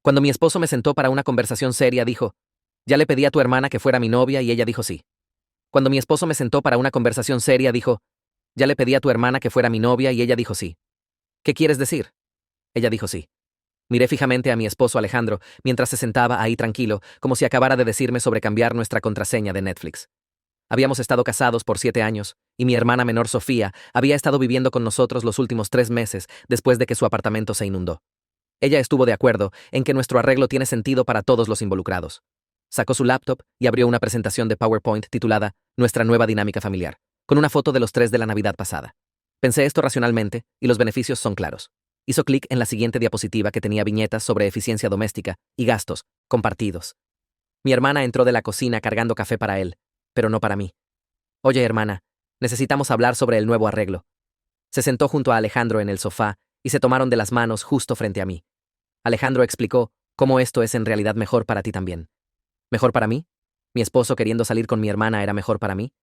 Cuando mi esposo me sentó para una conversación seria, dijo, ya le pedí a tu hermana que fuera mi novia y ella dijo sí. Cuando mi esposo me sentó para una conversación seria, dijo, ya le pedí a tu hermana que fuera mi novia y ella dijo sí. ¿Qué quieres decir? Ella dijo sí. Miré fijamente a mi esposo Alejandro mientras se sentaba ahí tranquilo, como si acabara de decirme sobre cambiar nuestra contraseña de Netflix. Habíamos estado casados por 7 años, y mi hermana menor Sofía había estado viviendo con nosotros los últimos 3 meses después de que su apartamento se inundó. Ella estuvo de acuerdo en que nuestro arreglo tiene sentido para todos los involucrados. Sacó su laptop y abrió una presentación de PowerPoint titulada Nuestra nueva dinámica familiar, con una foto de los 3 de la Navidad pasada. Pensé esto racionalmente, y los beneficios son claros. Hizo clic en la siguiente diapositiva que tenía viñetas sobre eficiencia doméstica y gastos compartidos. Mi hermana entró de la cocina cargando café para él, pero no para mí. Oye, hermana, necesitamos hablar sobre el nuevo arreglo. Se sentó junto a Alejandro en el sofá y se tomaron de las manos justo frente a mí. Alejandro explicó cómo esto es en realidad mejor para ti también. ¿Mejor para mí? ¿Mi esposo queriendo salir con mi hermana era mejor para mí?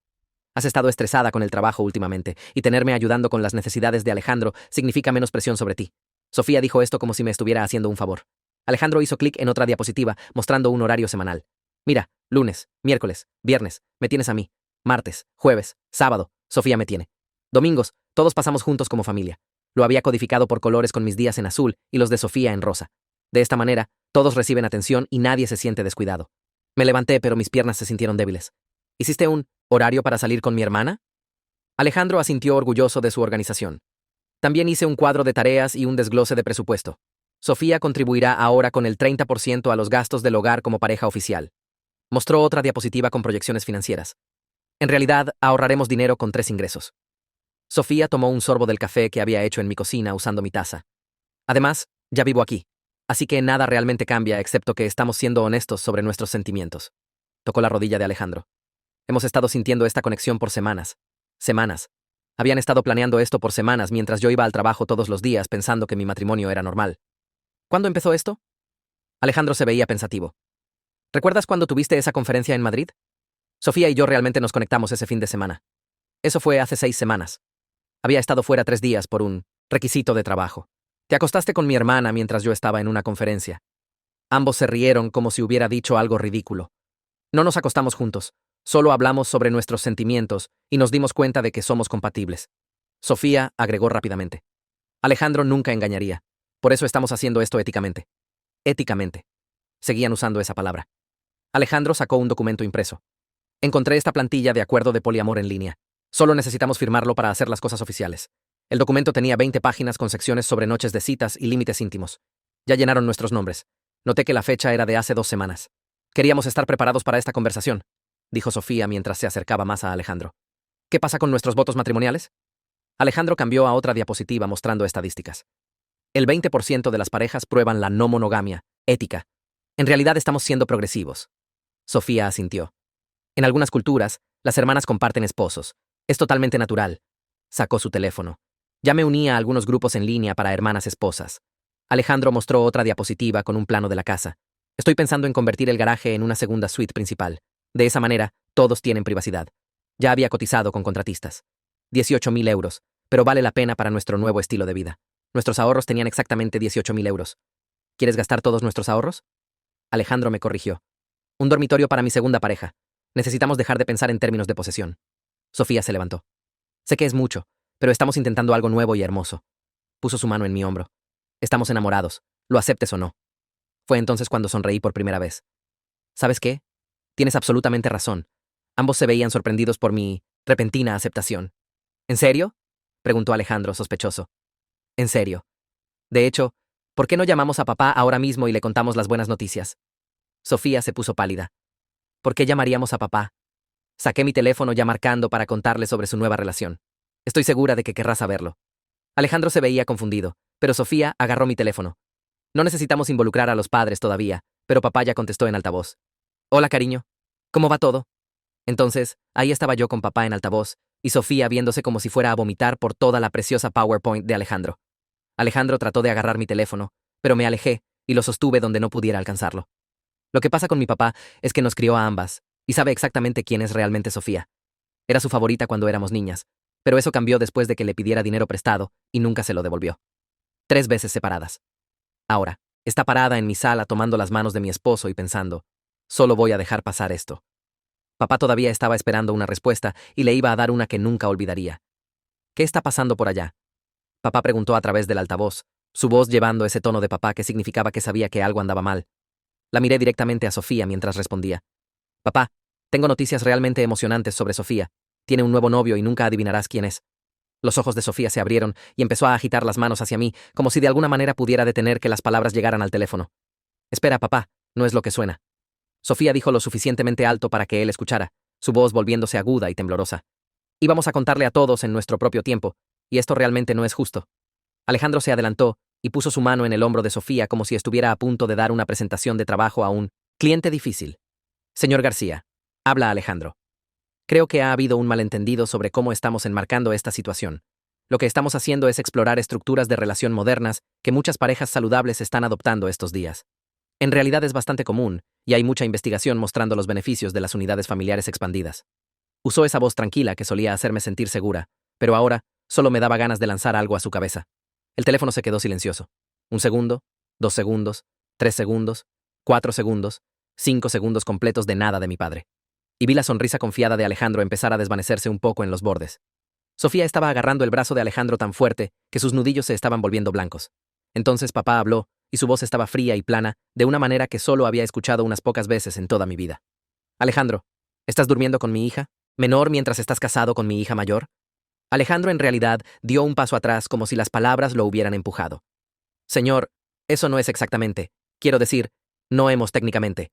Has estado estresada con el trabajo últimamente, y tenerme ayudando con las necesidades de Alejandro significa menos presión sobre ti. Sofía dijo esto como si me estuviera haciendo un favor. Alejandro hizo clic en otra diapositiva, mostrando un horario semanal. Mira, lunes, miércoles, viernes, me tienes a mí. Martes, jueves, sábado, Sofía me tiene. Domingos, todos pasamos juntos como familia. Lo había codificado por colores con mis días en azul y los de Sofía en rosa. De esta manera, todos reciben atención y nadie se siente descuidado. Me levanté, pero mis piernas se sintieron débiles. ¿Hiciste un horario para salir con mi hermana? Alejandro asintió orgulloso de su organización. También hice un cuadro de tareas y un desglose de presupuesto. Sofía contribuirá ahora con el 30% a los gastos del hogar como pareja oficial. Mostró otra diapositiva con proyecciones financieras. En realidad, ahorraremos dinero con 3 ingresos. Sofía tomó un sorbo del café que había hecho en mi cocina usando mi taza. Además, ya vivo aquí, así que nada realmente cambia excepto que estamos siendo honestos sobre nuestros sentimientos. Tocó la rodilla de Alejandro. Hemos estado sintiendo esta conexión por semanas. Semanas. Habían estado planeando esto por semanas mientras yo iba al trabajo todos los días pensando que mi matrimonio era normal. ¿Cuándo empezó esto? Alejandro se veía pensativo. ¿Recuerdas cuando tuviste esa conferencia en Madrid? Sofía y yo realmente nos conectamos ese fin de semana. Eso fue hace 6 semanas. Había estado fuera 3 días por un requisito de trabajo. Te acostaste con mi hermana mientras yo estaba en una conferencia. Ambos se rieron como si hubiera dicho algo ridículo. No nos acostamos juntos, solo hablamos sobre nuestros sentimientos y nos dimos cuenta de que somos compatibles. Sofía agregó rápidamente. Alejandro nunca engañaría. Por eso estamos haciendo esto éticamente. Éticamente. Seguían usando esa palabra. Alejandro sacó un documento impreso. Encontré esta plantilla de acuerdo de poliamor en línea. Solo necesitamos firmarlo para hacer las cosas oficiales. El documento tenía 20 páginas con secciones sobre noches de citas y límites íntimos. Ya llenaron nuestros nombres. Noté que la fecha era de hace 2 semanas. Queríamos estar preparados para esta conversación, dijo Sofía mientras se acercaba más a Alejandro. ¿Qué pasa con nuestros votos matrimoniales? Alejandro cambió a otra diapositiva mostrando estadísticas. El 20% de las parejas prueban la no monogamia, ética. En realidad estamos siendo progresivos. Sofía asintió. En algunas culturas, las hermanas comparten esposos. Es totalmente natural. Sacó su teléfono. Ya me uní a algunos grupos en línea para hermanas esposas. Alejandro mostró otra diapositiva con un plano de la casa. Estoy pensando en convertir el garaje en una segunda suite principal. De esa manera, todos tienen privacidad. Ya había cotizado con contratistas. 18.000 euros, pero vale la pena para nuestro nuevo estilo de vida. Nuestros ahorros tenían exactamente 18.000 euros. ¿Quieres gastar todos nuestros ahorros? Alejandro me corrigió. Un dormitorio para mi segunda pareja. Necesitamos dejar de pensar en términos de posesión. Sofía se levantó. Sé que es mucho, pero estamos intentando algo nuevo y hermoso. Puso su mano en mi hombro. Estamos enamorados, lo aceptes o no. Fue entonces cuando sonreí por primera vez. ¿Sabes qué? Tienes absolutamente razón. Ambos se veían sorprendidos por mi repentina aceptación. ¿En serio? Preguntó Alejandro, sospechoso. En serio. De hecho, ¿por qué no llamamos a papá ahora mismo y le contamos las buenas noticias? Sofía se puso pálida. ¿Por qué llamaríamos a papá? Saqué mi teléfono ya marcando para contarle sobre su nueva relación. Estoy segura de que querrá saberlo. Alejandro se veía confundido, pero Sofía agarró mi teléfono. No necesitamos involucrar a los padres todavía, pero papá ya contestó en altavoz. Hola, cariño. ¿Cómo va todo? Entonces, ahí estaba yo con papá en altavoz, y Sofía viéndose como si fuera a vomitar por toda la preciosa PowerPoint de Alejandro. Alejandro trató de agarrar mi teléfono, pero me alejé y lo sostuve donde no pudiera alcanzarlo. Lo que pasa con mi papá es que nos crió a ambas, y sabe exactamente quién es realmente Sofía. Era su favorita cuando éramos niñas, pero eso cambió después de que le pidiera dinero prestado y nunca se lo devolvió. 3 veces separadas. Ahora, Está parada en mi sala tomando las manos de mi esposo y pensando, solo voy a dejar pasar esto. Papá todavía estaba esperando una respuesta y le iba a dar una que nunca olvidaría. ¿Qué está pasando por allá? Papá preguntó a través del altavoz, su voz llevando ese tono de papá que significaba que sabía que algo andaba mal. La miré directamente a Sofía mientras respondía. Papá, tengo noticias realmente emocionantes sobre Sofía. Tiene un nuevo novio y nunca adivinarás quién es. Los ojos de Sofía se abrieron y empezó a agitar las manos hacia mí, como si de alguna manera pudiera detener que las palabras llegaran al teléfono. Espera, papá, no es lo que suena. Sofía dijo lo suficientemente alto para que él escuchara, su voz volviéndose aguda y temblorosa. Íbamos a contarle a todos en nuestro propio tiempo, y esto realmente no es justo. Alejandro se adelantó y puso su mano en el hombro de Sofía como si estuviera a punto de dar una presentación de trabajo a un cliente difícil. Señor García, habla Alejandro. Creo que ha habido un malentendido sobre cómo estamos enmarcando esta situación. Lo que estamos haciendo es explorar estructuras de relación modernas que muchas parejas saludables están adoptando estos días. En realidad es bastante común, y hay mucha investigación mostrando los beneficios de las unidades familiares expandidas. Usó esa voz tranquila que solía hacerme sentir segura, pero ahora solo me daba ganas de lanzar algo a su cabeza. El teléfono se quedó silencioso. 1 segundo, 2 segundos, 3 segundos, 4 segundos, 5 segundos completos de nada de mi padre. Y vi la sonrisa confiada de Alejandro empezar a desvanecerse un poco en los bordes. Sofía estaba agarrando el brazo de Alejandro tan fuerte que sus nudillos se estaban volviendo blancos. Entonces papá habló, y su voz estaba fría y plana, de una manera que solo había escuchado unas pocas veces en toda mi vida. Alejandro, ¿estás durmiendo con mi hija menor mientras estás casado con mi hija mayor? Alejandro en realidad dio un paso atrás como si las palabras lo hubieran empujado. Señor, eso no es exactamente. Quiero decir, no hemos técnicamente.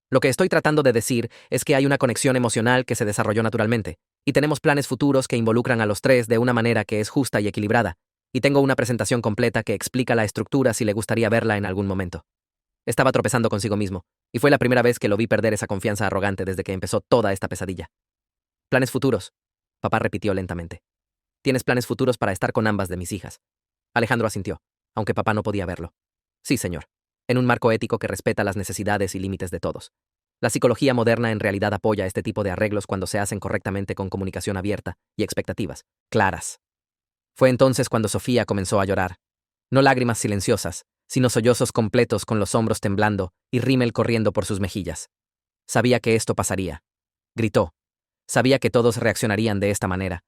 Lo que estoy tratando de decir es que hay una conexión emocional que se desarrolló naturalmente, y tenemos planes futuros que involucran a los tres de una manera que es justa y equilibrada, y tengo una presentación completa que explica la estructura si le gustaría verla en algún momento. Estaba tropezando consigo mismo, y fue la primera vez que lo vi perder esa confianza arrogante desde que empezó toda esta pesadilla. Planes futuros, papá repitió lentamente. Tienes planes futuros para estar con ambas de mis hijas. Alejandro asintió, aunque papá no podía verlo. Sí, señor. En un marco ético que respeta las necesidades y límites de todos. La psicología moderna en realidad apoya este tipo de arreglos cuando se hacen correctamente con comunicación abierta y expectativas claras. Fue entonces cuando Sofía comenzó a llorar. No lágrimas silenciosas, sino sollozos completos con los hombros temblando y rímel corriendo por sus mejillas. Sabía que esto pasaría. Gritó. Sabía que todos reaccionarían de esta manera.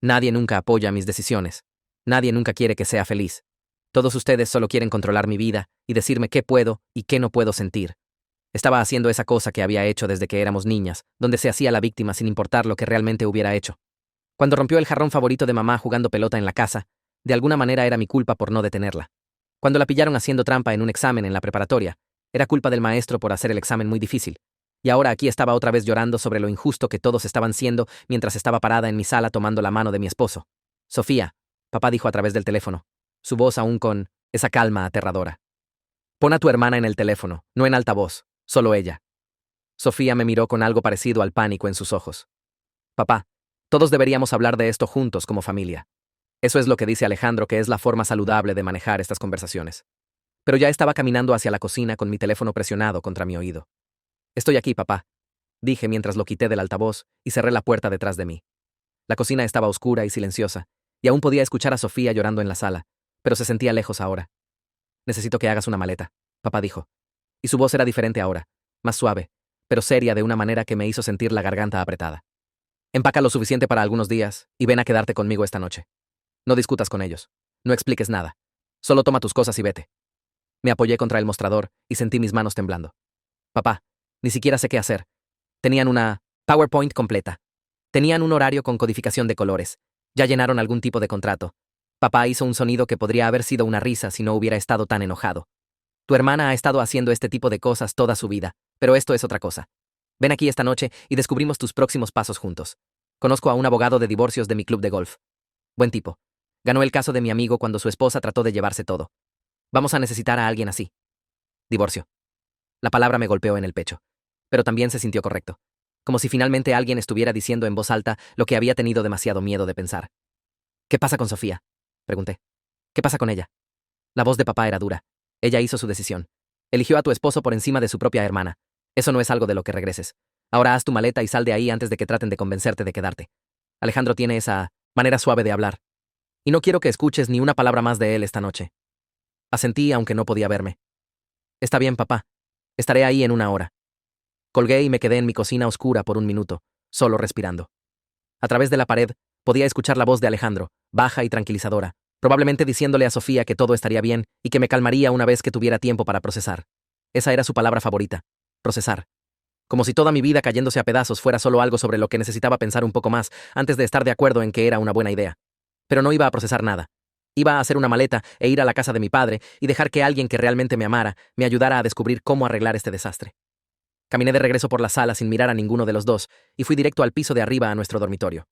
Nadie nunca apoya mis decisiones. Nadie nunca quiere que sea feliz. Todos ustedes solo quieren controlar mi vida y decirme qué puedo y qué no puedo sentir. Estaba haciendo esa cosa que había hecho desde que éramos niñas, donde se hacía la víctima sin importar lo que realmente hubiera hecho. Cuando rompió el jarrón favorito de mamá jugando pelota en la casa, de alguna manera era mi culpa por no detenerla. Cuando la pillaron haciendo trampa en un examen en la preparatoria, era culpa del maestro por hacer el examen muy difícil. Y ahora aquí estaba otra vez llorando sobre lo injusto que todos estaban siendo mientras estaba parada en mi sala tomando la mano de mi esposo. Sofía, papá dijo a través del teléfono, su voz aún con esa calma aterradora. Pon a tu hermana en el teléfono, no en altavoz, solo ella. Sofía me miró con algo parecido al pánico en sus ojos. Papá, todos deberíamos hablar de esto juntos como familia. Eso es lo que dice Alejandro que es la forma saludable de manejar estas conversaciones. Pero ya estaba caminando hacia la cocina con mi teléfono presionado contra mi oído. Estoy aquí, papá, dije mientras lo quité del altavoz y cerré la puerta detrás de mí. La cocina estaba oscura y silenciosa, y aún podía escuchar a Sofía llorando en la sala, pero se sentía lejos ahora. Necesito que hagas una maleta, papá dijo. Y su voz era diferente ahora, más suave, pero seria de una manera que me hizo sentir la garganta apretada. Empaca lo suficiente para algunos días y ven a quedarte conmigo esta noche. No discutas con ellos. No expliques nada. Solo toma tus cosas y vete. Me apoyé contra el mostrador y sentí mis manos temblando. Papá, ni siquiera sé qué hacer. Tenían una PowerPoint completa. Tenían un horario con codificación de colores. Ya llenaron algún tipo de contrato. Papá hizo un sonido que podría haber sido una risa si no hubiera estado tan enojado. Tu hermana ha estado haciendo este tipo de cosas toda su vida, pero esto es otra cosa. Ven aquí esta noche y descubrimos tus próximos pasos juntos. Conozco a un abogado de divorcios de mi club de golf. Buen tipo. Ganó el caso de mi amigo cuando su esposa trató de llevarse todo. Vamos a necesitar a alguien así. Divorcio. La palabra me golpeó en el pecho, pero también se sintió correcto. Como si finalmente alguien estuviera diciendo en voz alta lo que había tenido demasiado miedo de pensar. ¿Qué pasa con Sofía?, pregunté. ¿Qué pasa con ella? La voz de papá era dura. Ella hizo su decisión. Eligió a tu esposo por encima de su propia hermana. Eso no es algo de lo que regreses. Ahora haz tu maleta y sal de ahí antes de que traten de convencerte de quedarte. Alejandro tiene esa manera suave de hablar. Y no quiero que escuches ni una palabra más de él esta noche. Asentí aunque no podía verme. Está bien, papá. Estaré ahí en una hora. Colgué y me quedé en mi cocina oscura por un minuto, solo respirando. A través de la pared, podía escuchar la voz de Alejandro, baja y tranquilizadora, probablemente diciéndole a Sofía que todo estaría bien y que me calmaría una vez que tuviera tiempo para procesar. Esa era su palabra favorita, procesar. Como si toda mi vida cayéndose a pedazos fuera solo algo sobre lo que necesitaba pensar un poco más antes de estar de acuerdo en que era una buena idea. Pero no iba a procesar nada. Iba a hacer una maleta e ir a la casa de mi padre y dejar que alguien que realmente me amara me ayudara a descubrir cómo arreglar este desastre. Caminé de regreso por la sala sin mirar a ninguno de los dos y fui directo al piso de arriba a nuestro dormitorio.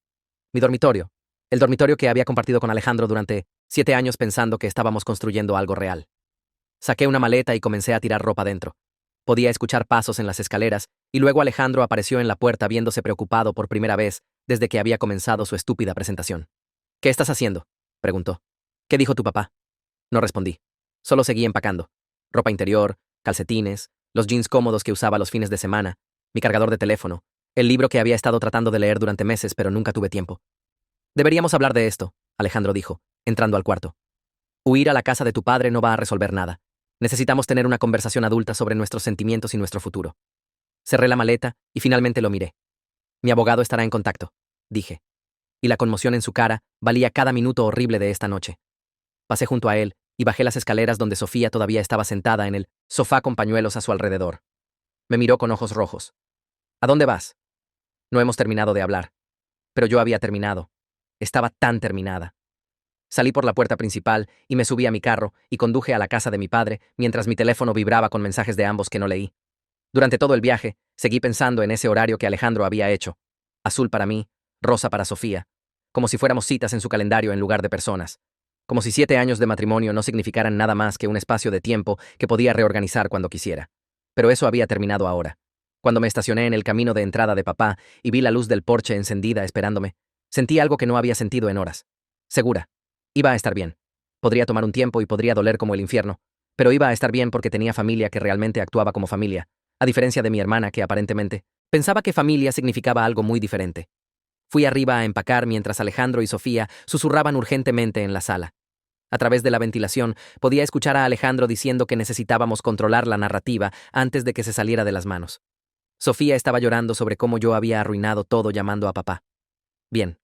Mi dormitorio. El dormitorio que había compartido con Alejandro durante 7 años pensando que estábamos construyendo algo real. Saqué una maleta y comencé a tirar ropa dentro. Podía escuchar pasos en las escaleras y luego Alejandro apareció en la puerta viéndose preocupado por primera vez desde que había comenzado su estúpida presentación. ¿Qué estás haciendo?, preguntó. ¿Qué dijo tu papá? No respondí. Solo seguí empacando. Ropa interior, calcetines, los jeans cómodos que usaba los fines de semana, mi cargador de teléfono, el libro que había estado tratando de leer durante meses pero nunca tuve tiempo. Deberíamos hablar de esto, Alejandro dijo, entrando al cuarto. Huir a la casa de tu padre no va a resolver nada. Necesitamos tener una conversación adulta sobre nuestros sentimientos y nuestro futuro. Cerré la maleta y finalmente lo miré. Mi abogado estará en contacto, dije. Y la conmoción en su cara valía cada minuto horrible de esta noche. Pasé junto a él y bajé las escaleras donde Sofía todavía estaba sentada en el sofá con pañuelos a su alrededor. Me miró con ojos rojos. ¿A dónde vas? No hemos terminado de hablar. Pero yo había terminado. Estaba tan terminada. Salí por la puerta principal y me subí a mi carro y conduje a la casa de mi padre mientras mi teléfono vibraba con mensajes de ambos que no leí. Durante todo el viaje, seguí pensando en ese horario que Alejandro había hecho. Azul para mí, rosa para Sofía. Como si fuéramos citas en su calendario en lugar de personas. Como si 7 años de matrimonio no significaran nada más que un espacio de tiempo que podía reorganizar cuando quisiera. Pero eso había terminado ahora. Cuando me estacioné en el camino de entrada de papá y vi la luz del porche encendida esperándome, sentí algo que no había sentido en horas. Segura. Iba a estar bien. Podría tomar un tiempo y podría doler como el infierno, pero iba a estar bien porque tenía familia que realmente actuaba como familia, a diferencia de mi hermana que aparentemente pensaba que familia significaba algo muy diferente. Fui arriba a empacar mientras Alejandro y Sofía susurraban urgentemente en la sala. A través de la ventilación podía escuchar a Alejandro diciendo que necesitábamos controlar la narrativa antes de que se saliera de las manos. Sofía estaba llorando sobre cómo yo había arruinado todo llamando a papá. Bien.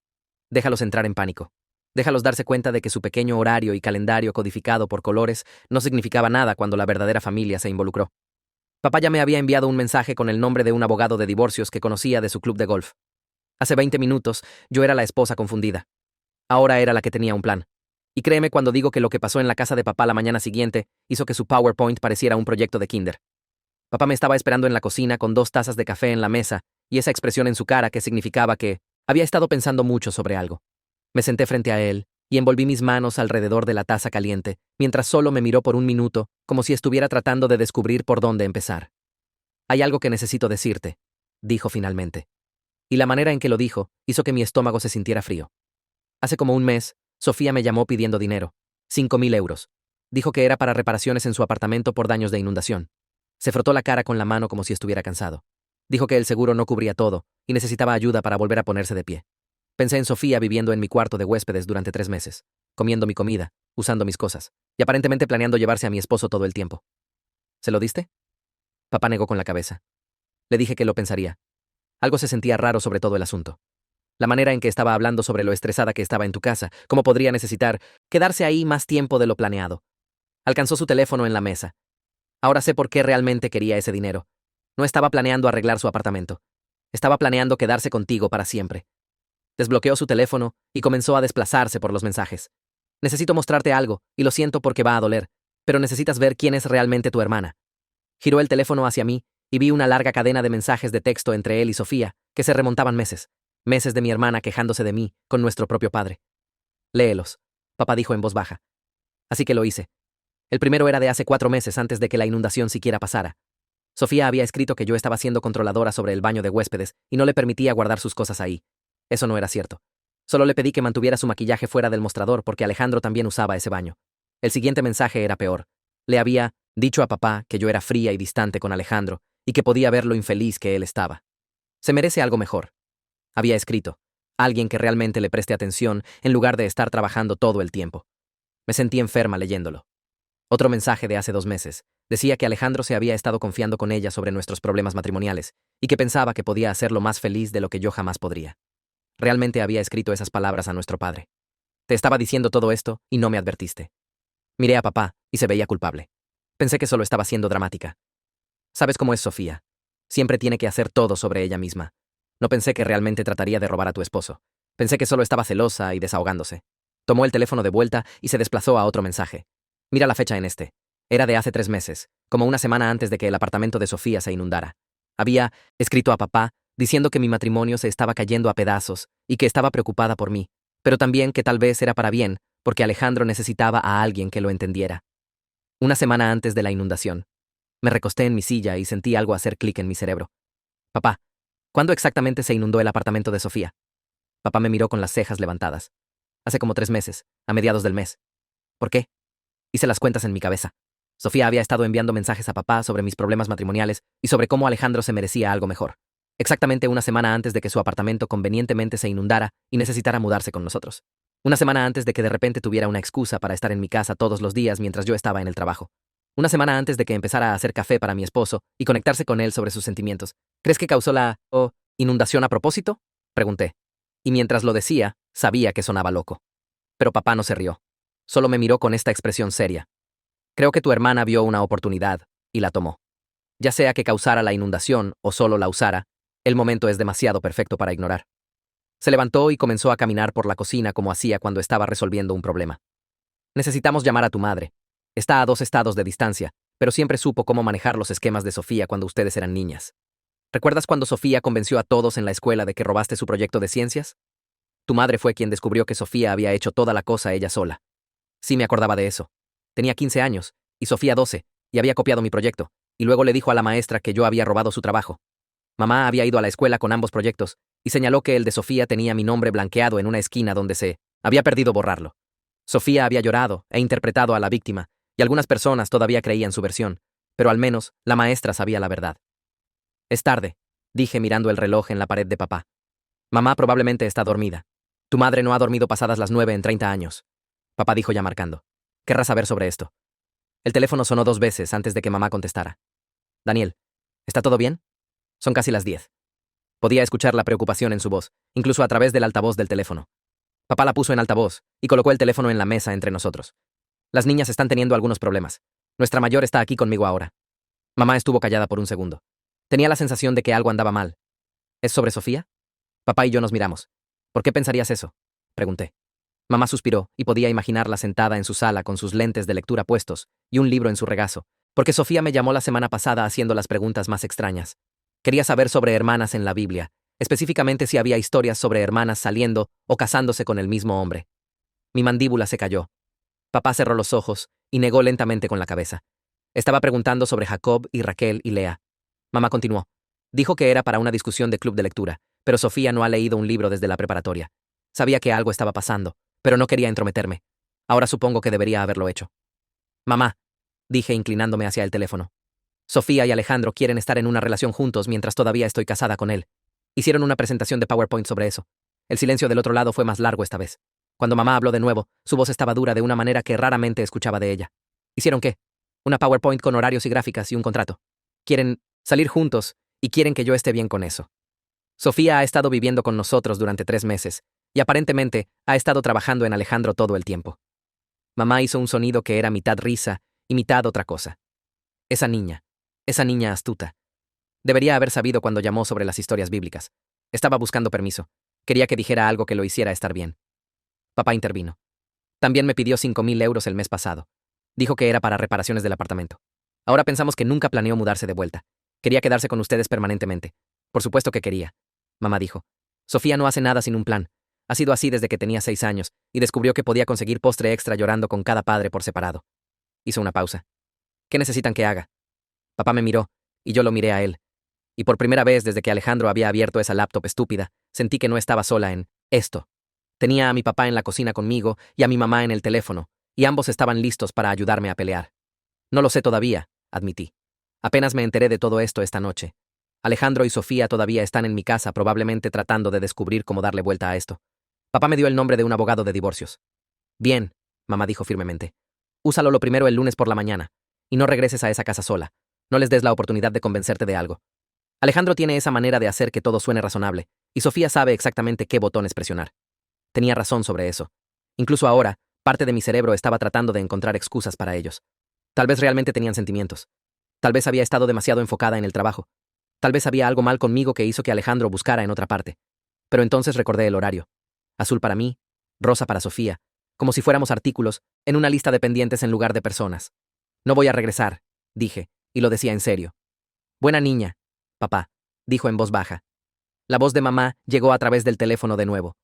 Déjalos entrar en pánico. Déjalos darse cuenta de que su pequeño horario y calendario codificado por colores no significaba nada cuando la verdadera familia se involucró. Papá ya me había enviado un mensaje con el nombre de un abogado de divorcios que conocía de su club de golf. Hace 20 minutos, yo era la esposa confundida. Ahora era la que tenía un plan. Y créeme cuando digo que lo que pasó en la casa de papá la mañana siguiente hizo que su PowerPoint pareciera un proyecto de kinder. Papá me estaba esperando en la cocina con 2 tazas de café en la mesa y esa expresión en su cara que significaba que había estado pensando mucho sobre algo. Me senté frente a él y envolví mis manos alrededor de la taza caliente, mientras solo me miró por un minuto, como si estuviera tratando de descubrir por dónde empezar. Hay algo que necesito decirte, dijo finalmente. Y la manera en que lo dijo hizo que mi estómago se sintiera frío. Hace como un mes, Sofía me llamó pidiendo dinero. 5.000 euros. Dijo que era para reparaciones en su apartamento por daños de inundación. Se frotó la cara con la mano como si estuviera cansado. Dijo que el seguro no cubría todo y necesitaba ayuda para volver a ponerse de pie. Pensé en Sofía viviendo en mi cuarto de huéspedes durante 3 meses, comiendo mi comida, usando mis cosas, y aparentemente planeando llevarse a mi esposo todo el tiempo. ¿Se lo diste? Papá negó con la cabeza. Le dije que lo pensaría. Algo se sentía raro sobre todo el asunto. La manera en que estaba hablando sobre lo estresada que estaba en tu casa, cómo podría necesitar quedarse ahí más tiempo de lo planeado. Alcanzó su teléfono en la mesa. Ahora sé por qué realmente quería ese dinero. No estaba planeando arreglar su apartamento. Estaba planeando quedarse contigo para siempre. Desbloqueó su teléfono y comenzó a desplazarse por los mensajes. Necesito mostrarte algo, y lo siento porque va a doler, pero necesitas ver quién es realmente tu hermana. Giró el teléfono hacia mí y vi una larga cadena de mensajes de texto entre él y Sofía, que se remontaban meses. Meses de mi hermana quejándose de mí con nuestro propio padre. Léelos, papá dijo en voz baja. Así que lo hice. El primero era de hace 4 meses antes de que la inundación siquiera pasara. Sofía había escrito que yo estaba siendo controladora sobre el baño de huéspedes y no le permitía guardar sus cosas ahí. Eso no era cierto. Solo le pedí que mantuviera su maquillaje fuera del mostrador porque Alejandro también usaba ese baño. El siguiente mensaje era peor. Le había dicho a papá que yo era fría y distante con Alejandro y que podía ver lo infeliz que él estaba. Se merece algo mejor. Había escrito. Alguien que realmente le preste atención en lugar de estar trabajando todo el tiempo. Me sentí enferma leyéndolo. Otro mensaje de hace 2 meses. Decía que Alejandro se había estado confiando con ella sobre nuestros problemas matrimoniales y que pensaba que podía hacerlo más feliz de lo que yo jamás podría. Realmente había escrito esas palabras a nuestro padre. Te estaba diciendo todo esto y no me advertiste. Miré a papá y se veía culpable. Pensé que solo estaba siendo dramática. ¿Sabes cómo es Sofía? Siempre tiene que hacer todo sobre ella misma. No pensé que realmente trataría de robar a tu esposo. Pensé que solo estaba celosa y desahogándose. Tomó el teléfono de vuelta y se desplazó a otro mensaje. Mira la fecha en este. Era de hace 3 meses, como una semana antes de que el apartamento de Sofía se inundara. Había escrito a papá diciendo que mi matrimonio se estaba cayendo a pedazos y que estaba preocupada por mí, pero también que tal vez era para bien, porque Alejandro necesitaba a alguien que lo entendiera. Una semana antes de la inundación. Me recosté en mi silla y sentí algo hacer clic en mi cerebro. Papá, ¿cuándo exactamente se inundó el apartamento de Sofía? Papá me miró con las cejas levantadas. Hace como 3 meses, a mediados del mes. ¿Por qué? Hice las cuentas en mi cabeza. Sofía había estado enviando mensajes a papá sobre mis problemas matrimoniales y sobre cómo Alejandro se merecía algo mejor. Exactamente una semana antes de que su apartamento convenientemente se inundara y necesitara mudarse con nosotros. Una semana antes de que de repente tuviera una excusa para estar en mi casa todos los días mientras yo estaba en el trabajo. Una semana antes de que empezara a hacer café para mi esposo y conectarse con él sobre sus sentimientos. ¿Crees que causó la inundación a propósito? Pregunté. Y mientras lo decía, sabía que sonaba loco. Pero papá no se rió. Solo me miró con esta expresión seria. Creo que tu hermana vio una oportunidad y la tomó. Ya sea que causara la inundación o solo la usara, el momento es demasiado perfecto para ignorar. Se levantó y comenzó a caminar por la cocina como hacía cuando estaba resolviendo un problema. Necesitamos llamar a tu madre. Está a 2 estados de distancia, pero siempre supo cómo manejar los esquemas de Sofía cuando ustedes eran niñas. ¿Recuerdas cuando Sofía convenció a todos en la escuela de que robaste su proyecto de ciencias? Tu madre fue quien descubrió que Sofía había hecho toda la cosa ella sola. Sí me acordaba de eso. Tenía 15 años, y Sofía 12, y había copiado mi proyecto, y luego le dijo a la maestra que yo había robado su trabajo. Mamá había ido a la escuela con ambos proyectos, y señaló que el de Sofía tenía mi nombre blanqueado en una esquina donde se había perdido borrarlo. Sofía había llorado e interpretado a la víctima, y algunas personas todavía creían su versión, pero al menos la maestra sabía la verdad. Es tarde, dije mirando el reloj en la pared de papá. Mamá probablemente está dormida. Tu madre no ha dormido pasadas las 9 en 30 años. Papá dijo ya marcando. Querrás saber sobre esto. El teléfono sonó 2 veces antes de que mamá contestara. Daniel, ¿está todo bien? Son casi las 10. Podía escuchar la preocupación en su voz, incluso a través del altavoz del teléfono. Papá la puso en altavoz y colocó el teléfono en la mesa entre nosotros. Las niñas están teniendo algunos problemas. Nuestra mayor está aquí conmigo ahora. Mamá estuvo callada por un segundo. Tenía la sensación de que algo andaba mal. ¿Es sobre Sofía? Papá y yo nos miramos. ¿Por qué pensarías eso? Pregunté. Mamá suspiró y podía imaginarla sentada en su sala con sus lentes de lectura puestos y un libro en su regazo, porque Sofía me llamó la semana pasada haciendo las preguntas más extrañas. Quería saber sobre hermanas en la Biblia, específicamente si había historias sobre hermanas saliendo o casándose con el mismo hombre. Mi mandíbula se cayó. Papá cerró los ojos y negó lentamente con la cabeza. Estaba preguntando sobre Jacob y Raquel y Lea. Mamá continuó. Dijo que era para una discusión de club de lectura, pero Sofía no ha leído un libro desde la preparatoria. Sabía que algo estaba pasando, pero no quería entrometerme. Ahora supongo que debería haberlo hecho. Mamá, dije inclinándome hacia el teléfono. Sofía y Alejandro quieren estar en una relación juntos mientras todavía estoy casada con él. Hicieron una presentación de PowerPoint sobre eso. El silencio del otro lado fue más largo esta vez. Cuando mamá habló de nuevo, su voz estaba dura de una manera que raramente escuchaba de ella. ¿Hicieron qué? Una PowerPoint con horarios y gráficas y un contrato. Quieren salir juntos y quieren que yo esté bien con eso. Sofía ha estado viviendo con nosotros durante 3 meses y aparentemente ha estado trabajando en Alejandro todo el tiempo. Mamá hizo un sonido que era mitad risa y mitad otra cosa. Esa niña astuta. Debería haber sabido cuando llamó sobre las historias bíblicas. Estaba buscando permiso. Quería que dijera algo que lo hiciera estar bien. Papá intervino. También me pidió 5.000 euros el mes pasado. Dijo que era para reparaciones del apartamento. Ahora pensamos que nunca planeó mudarse de vuelta. Quería quedarse con ustedes permanentemente. Por supuesto que quería. Mamá dijo. Sofía no hace nada sin un plan. Ha sido así desde que tenía 6 años y descubrió que podía conseguir postre extra llorando con cada padre por separado. Hizo una pausa. ¿Qué necesitan que haga? Papá me miró y yo lo miré a él. Y por primera vez desde que Alejandro había abierto esa laptop estúpida, sentí que no estaba sola en esto. Tenía a mi papá en la cocina conmigo y a mi mamá en el teléfono, y ambos estaban listos para ayudarme a pelear. No lo sé todavía, admití. Apenas me enteré de todo esto esta noche. Alejandro y Sofía todavía están en mi casa, probablemente tratando de descubrir cómo darle vuelta a esto. Papá me dio el nombre de un abogado de divorcios. Bien, mamá dijo firmemente. Úsalo lo primero el lunes por la mañana. Y no regreses a esa casa sola. No les des la oportunidad de convencerte de algo. Alejandro tiene esa manera de hacer que todo suene razonable, y Sofía sabe exactamente qué botones presionar. Tenía razón sobre eso. Incluso ahora, parte de mi cerebro estaba tratando de encontrar excusas para ellos. Tal vez realmente tenían sentimientos. Tal vez había estado demasiado enfocada en el trabajo. Tal vez había algo mal conmigo que hizo que Alejandro buscara en otra parte. Pero entonces recordé el horario. Azul para mí, rosa para Sofía, como si fuéramos artículos en una lista de pendientes en lugar de personas. No voy a regresar, dije, y lo decía en serio. Buena niña, papá, dijo en voz baja. La voz de mamá llegó a través del teléfono de nuevo.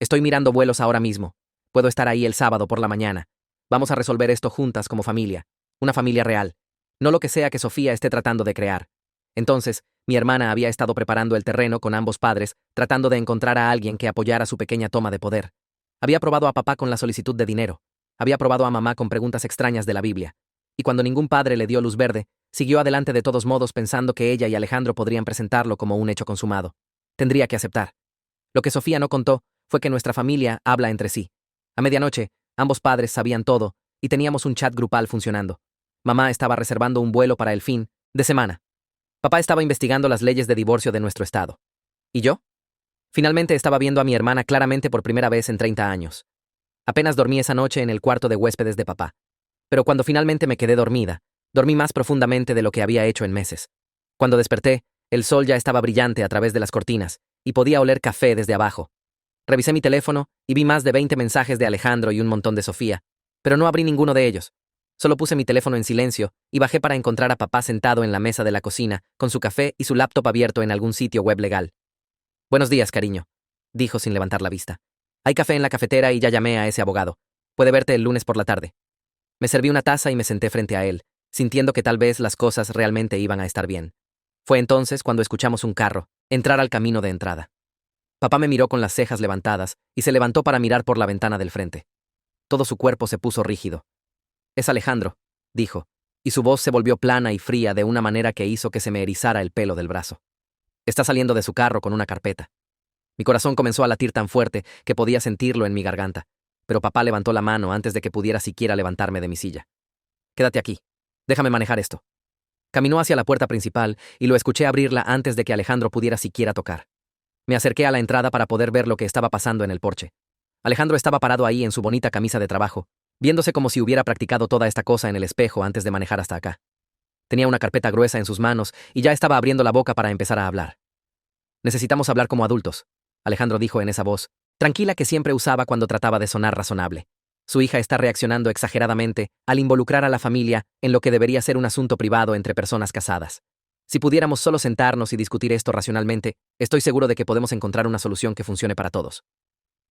Estoy mirando vuelos ahora mismo. Puedo estar ahí el sábado por la mañana. Vamos a resolver esto juntas como familia. Una familia real. No lo que sea que Sofía esté tratando de crear. Entonces, mi hermana había estado preparando el terreno con ambos padres, tratando de encontrar a alguien que apoyara su pequeña toma de poder. Había probado a papá con la solicitud de dinero. Había probado a mamá con preguntas extrañas de la Biblia. Y cuando ningún padre le dio luz verde, siguió adelante de todos modos pensando que ella y Alejandro podrían presentarlo como un hecho consumado. Tendría que aceptar. Lo que Sofía no contó fue que nuestra familia habla entre sí. A medianoche, ambos padres sabían todo y teníamos un chat grupal funcionando. Mamá estaba reservando un vuelo para el fin de semana. Papá estaba investigando las leyes de divorcio de nuestro estado. ¿Y yo? Finalmente estaba viendo a mi hermana claramente por primera vez en 30 años. Apenas dormí esa noche en el cuarto de huéspedes de papá. Pero cuando finalmente me quedé dormida, dormí más profundamente de lo que había hecho en meses. Cuando desperté, el sol ya estaba brillante a través de las cortinas, y podía oler café desde abajo. Revisé mi teléfono y vi más de 20 mensajes de Alejandro y un montón de Sofía, pero no abrí ninguno de ellos. Solo puse mi teléfono en silencio y bajé para encontrar a papá sentado en la mesa de la cocina, con su café y su laptop abierto en algún sitio web legal. Buenos días, cariño, dijo sin levantar la vista. Hay café en la cafetera y ya llamé a ese abogado. Puede verte el lunes por la tarde. Me serví una taza y me senté frente a él, sintiendo que tal vez las cosas realmente iban a estar bien. Fue entonces cuando escuchamos un carro entrar al camino de entrada. Papá me miró con las cejas levantadas y se levantó para mirar por la ventana del frente. Todo su cuerpo se puso rígido. Es Alejandro, dijo, y su voz se volvió plana y fría de una manera que hizo que se me erizara el pelo del brazo. Está saliendo de su carro con una carpeta. Mi corazón comenzó a latir tan fuerte que podía sentirlo en mi garganta, pero papá levantó la mano antes de que pudiera siquiera levantarme de mi silla. Quédate aquí. Déjame manejar esto. Caminó hacia la puerta principal y lo escuché abrirla antes de que Alejandro pudiera siquiera tocar. Me acerqué a la entrada para poder ver lo que estaba pasando en el porche. Alejandro estaba parado ahí en su bonita camisa de trabajo, viéndose como si hubiera practicado toda esta cosa en el espejo antes de manejar hasta acá. Tenía una carpeta gruesa en sus manos y ya estaba abriendo la boca para empezar a hablar. Necesitamos hablar como adultos, Alejandro dijo en esa voz, tranquila que siempre usaba cuando trataba de sonar razonable. Su hija está reaccionando exageradamente al involucrar a la familia en lo que debería ser un asunto privado entre personas casadas. Si pudiéramos solo sentarnos y discutir esto racionalmente, estoy seguro de que podemos encontrar una solución que funcione para todos.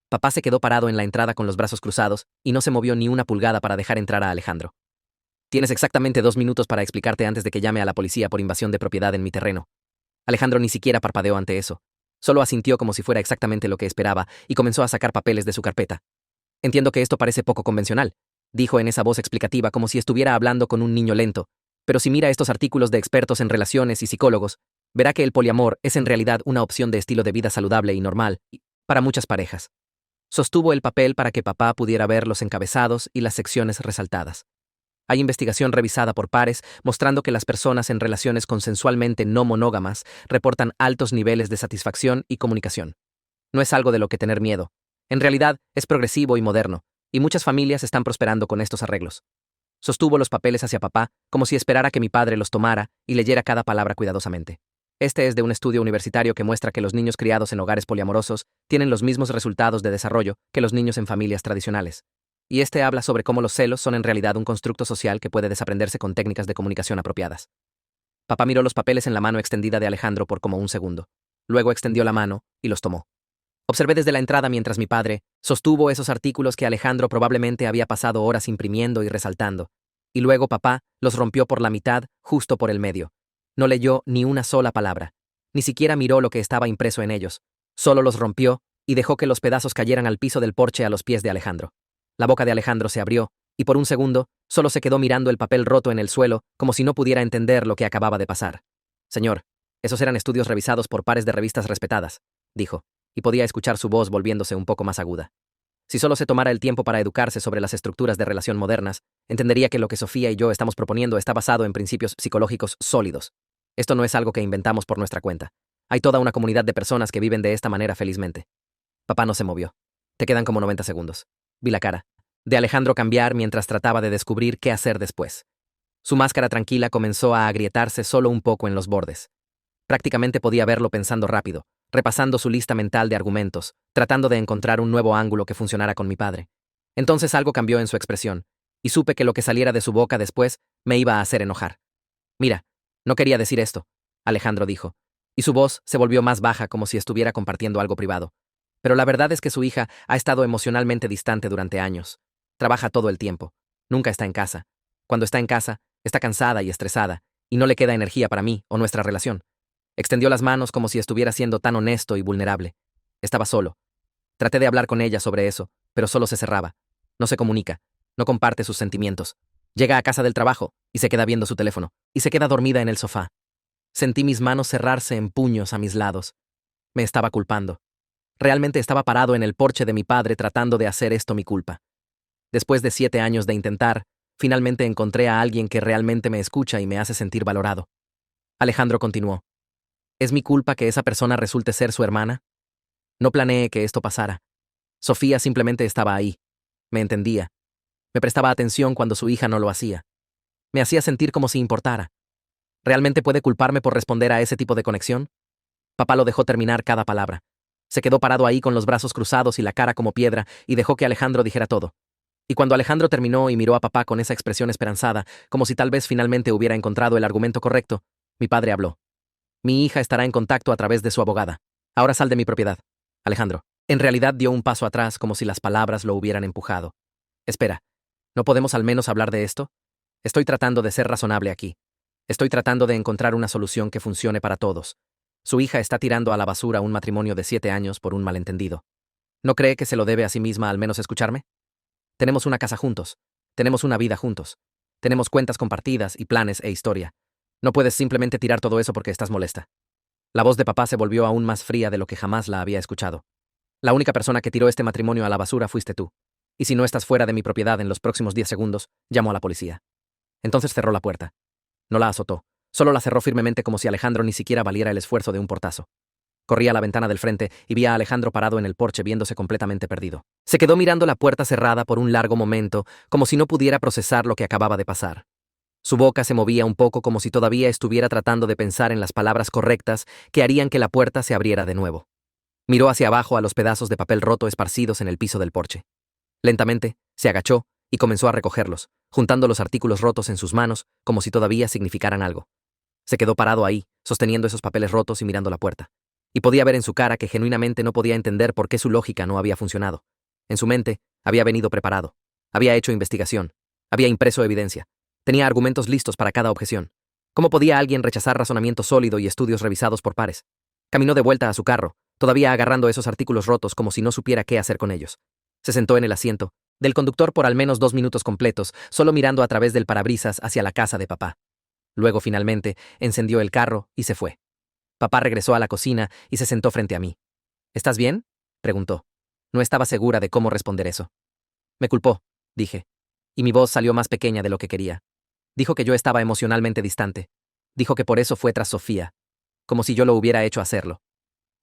Papá se quedó parado en la entrada con los brazos cruzados y no se movió ni una pulgada para dejar entrar a Alejandro. Tienes exactamente 2 minutos para explicarte antes de que llame a la policía por invasión de propiedad en mi terreno. Alejandro ni siquiera parpadeó ante eso. Solo asintió como si fuera exactamente lo que esperaba y comenzó a sacar papeles de su carpeta. Entiendo que esto parece poco convencional, dijo en esa voz explicativa como si estuviera hablando con un niño lento, pero si mira estos artículos de expertos en relaciones y psicólogos, verá que el poliamor es en realidad una opción de estilo de vida saludable y normal para muchas parejas. Sostuvo el papel para que papá pudiera ver los encabezados y las secciones resaltadas. Hay investigación revisada por pares mostrando que las personas en relaciones consensualmente no monógamas reportan altos niveles de satisfacción y comunicación. No es algo de lo que tener miedo. En realidad, es progresivo y moderno, y muchas familias están prosperando con estos arreglos. Sostuvo los papeles hacia papá como si esperara que mi padre los tomara y leyera cada palabra cuidadosamente. Este es de un estudio universitario que muestra que los niños criados en hogares poliamorosos tienen los mismos resultados de desarrollo que los niños en familias tradicionales. Y este habla sobre cómo los celos son en realidad un constructo social que puede desaprenderse con técnicas de comunicación apropiadas. Papá miró los papeles en la mano extendida de Alejandro por como un segundo. Luego extendió la mano y los tomó. Observé desde la entrada mientras mi padre sostuvo esos artículos que Alejandro probablemente había pasado horas imprimiendo y resaltando. Y luego papá los rompió por la mitad, justo por el medio. No leyó ni una sola palabra. Ni siquiera miró lo que estaba impreso en ellos. Solo los rompió y dejó que los pedazos cayeran al piso del porche a los pies de Alejandro. La boca de Alejandro se abrió, y por un segundo, solo se quedó mirando el papel roto en el suelo, como si no pudiera entender lo que acababa de pasar. Señor, esos eran estudios revisados por pares de revistas respetadas, dijo, y podía escuchar su voz volviéndose un poco más aguda. Si solo se tomara el tiempo para educarse sobre las estructuras de relación modernas, entendería que lo que Sofía y yo estamos proponiendo está basado en principios psicológicos sólidos. Esto no es algo que inventamos por nuestra cuenta. Hay toda una comunidad de personas que viven de esta manera felizmente. Papá no se movió. Te quedan como 90 segundos. Vi la cara de Alejandro cambiar mientras trataba de descubrir qué hacer después. Su máscara tranquila comenzó a agrietarse solo un poco en los bordes. Prácticamente podía verlo pensando rápido, repasando su lista mental de argumentos, tratando de encontrar un nuevo ángulo que funcionara con mi padre. Entonces algo cambió en su expresión, y supe que lo que saliera de su boca después me iba a hacer enojar. Mira, no quería decir esto, Alejandro dijo, y su voz se volvió más baja como si estuviera compartiendo algo privado. Pero la verdad es que su hija ha estado emocionalmente distante durante años. Trabaja todo el tiempo. Nunca está en casa. Cuando está en casa, está cansada y estresada, y no le queda energía para mí o nuestra relación. Extendió las manos como si estuviera siendo tan honesto y vulnerable. Estaba solo. Traté de hablar con ella sobre eso, pero solo se cerraba. No se comunica. No comparte sus sentimientos. Llega a casa del trabajo y se queda viendo su teléfono, y se queda dormida en el sofá. Sentí mis manos cerrarse en puños a mis lados. Me estaba culpando. Realmente estaba parado en el porche de mi padre tratando de hacer esto mi culpa. Después de 7 años de intentar, finalmente encontré a alguien que realmente me escucha y me hace sentir valorado. Alejandro continuó. ¿Es mi culpa que esa persona resulte ser su hermana? No planeé que esto pasara. Sofía simplemente estaba ahí. Me entendía. Me prestaba atención cuando su hija no lo hacía. Me hacía sentir como si importara. ¿Realmente puede culparme por responder a ese tipo de conexión? Papá lo dejó terminar cada palabra. Se quedó parado ahí con los brazos cruzados y la cara como piedra y dejó que Alejandro dijera todo. Y cuando Alejandro terminó y miró a papá con esa expresión esperanzada, como si tal vez finalmente hubiera encontrado el argumento correcto, mi padre habló. Mi hija estará en contacto a través de su abogada. Ahora sal de mi propiedad. Alejandro. En realidad dio un paso atrás como si las palabras lo hubieran empujado. Espera, ¿no podemos al menos hablar de esto? Estoy tratando de ser razonable aquí. Estoy tratando de encontrar una solución que funcione para todos. Su hija está tirando a la basura un matrimonio de 7 años por un malentendido. ¿No cree que se lo debe a sí misma al menos escucharme? Tenemos una casa juntos. Tenemos una vida juntos. Tenemos cuentas compartidas y planes e historia. No puedes simplemente tirar todo eso porque estás molesta. La voz de papá se volvió aún más fría de lo que jamás la había escuchado. La única persona que tiró este matrimonio a la basura fuiste tú. Y si no estás fuera de mi propiedad en los próximos 10 segundos, llamo a la policía. Entonces cerró la puerta. No la azotó. Solo la cerró firmemente como si Alejandro ni siquiera valiera el esfuerzo de un portazo. Corrí a la ventana del frente y vi a Alejandro parado en el porche viéndose completamente perdido. Se quedó mirando la puerta cerrada por un largo momento, como si no pudiera procesar lo que acababa de pasar. Su boca se movía un poco como si todavía estuviera tratando de pensar en las palabras correctas que harían que la puerta se abriera de nuevo. Miró hacia abajo a los pedazos de papel roto esparcidos en el piso del porche. Lentamente, se agachó y comenzó a recogerlos, juntando los artículos rotos en sus manos como si todavía significaran algo. Se quedó parado ahí, sosteniendo esos papeles rotos y mirando la puerta. Y podía ver en su cara que genuinamente no podía entender por qué su lógica no había funcionado. En su mente, había venido preparado. Había hecho investigación. Había impreso evidencia. Tenía argumentos listos para cada objeción. ¿Cómo podía alguien rechazar razonamiento sólido y estudios revisados por pares? Caminó de vuelta a su carro, todavía agarrando esos artículos rotos como si no supiera qué hacer con ellos. Se sentó en el asiento del conductor por al menos 2 minutos completos, solo mirando a través del parabrisas hacia la casa de papá. Luego, finalmente, encendió el carro y se fue. Papá regresó a la cocina y se sentó frente a mí. ¿Estás bien?, preguntó. No estaba segura de cómo responder eso. Me culpó, dije. Y mi voz salió más pequeña de lo que quería. Dijo que yo estaba emocionalmente distante. Dijo que por eso fue tras Sofía. Como si yo lo hubiera hecho hacerlo.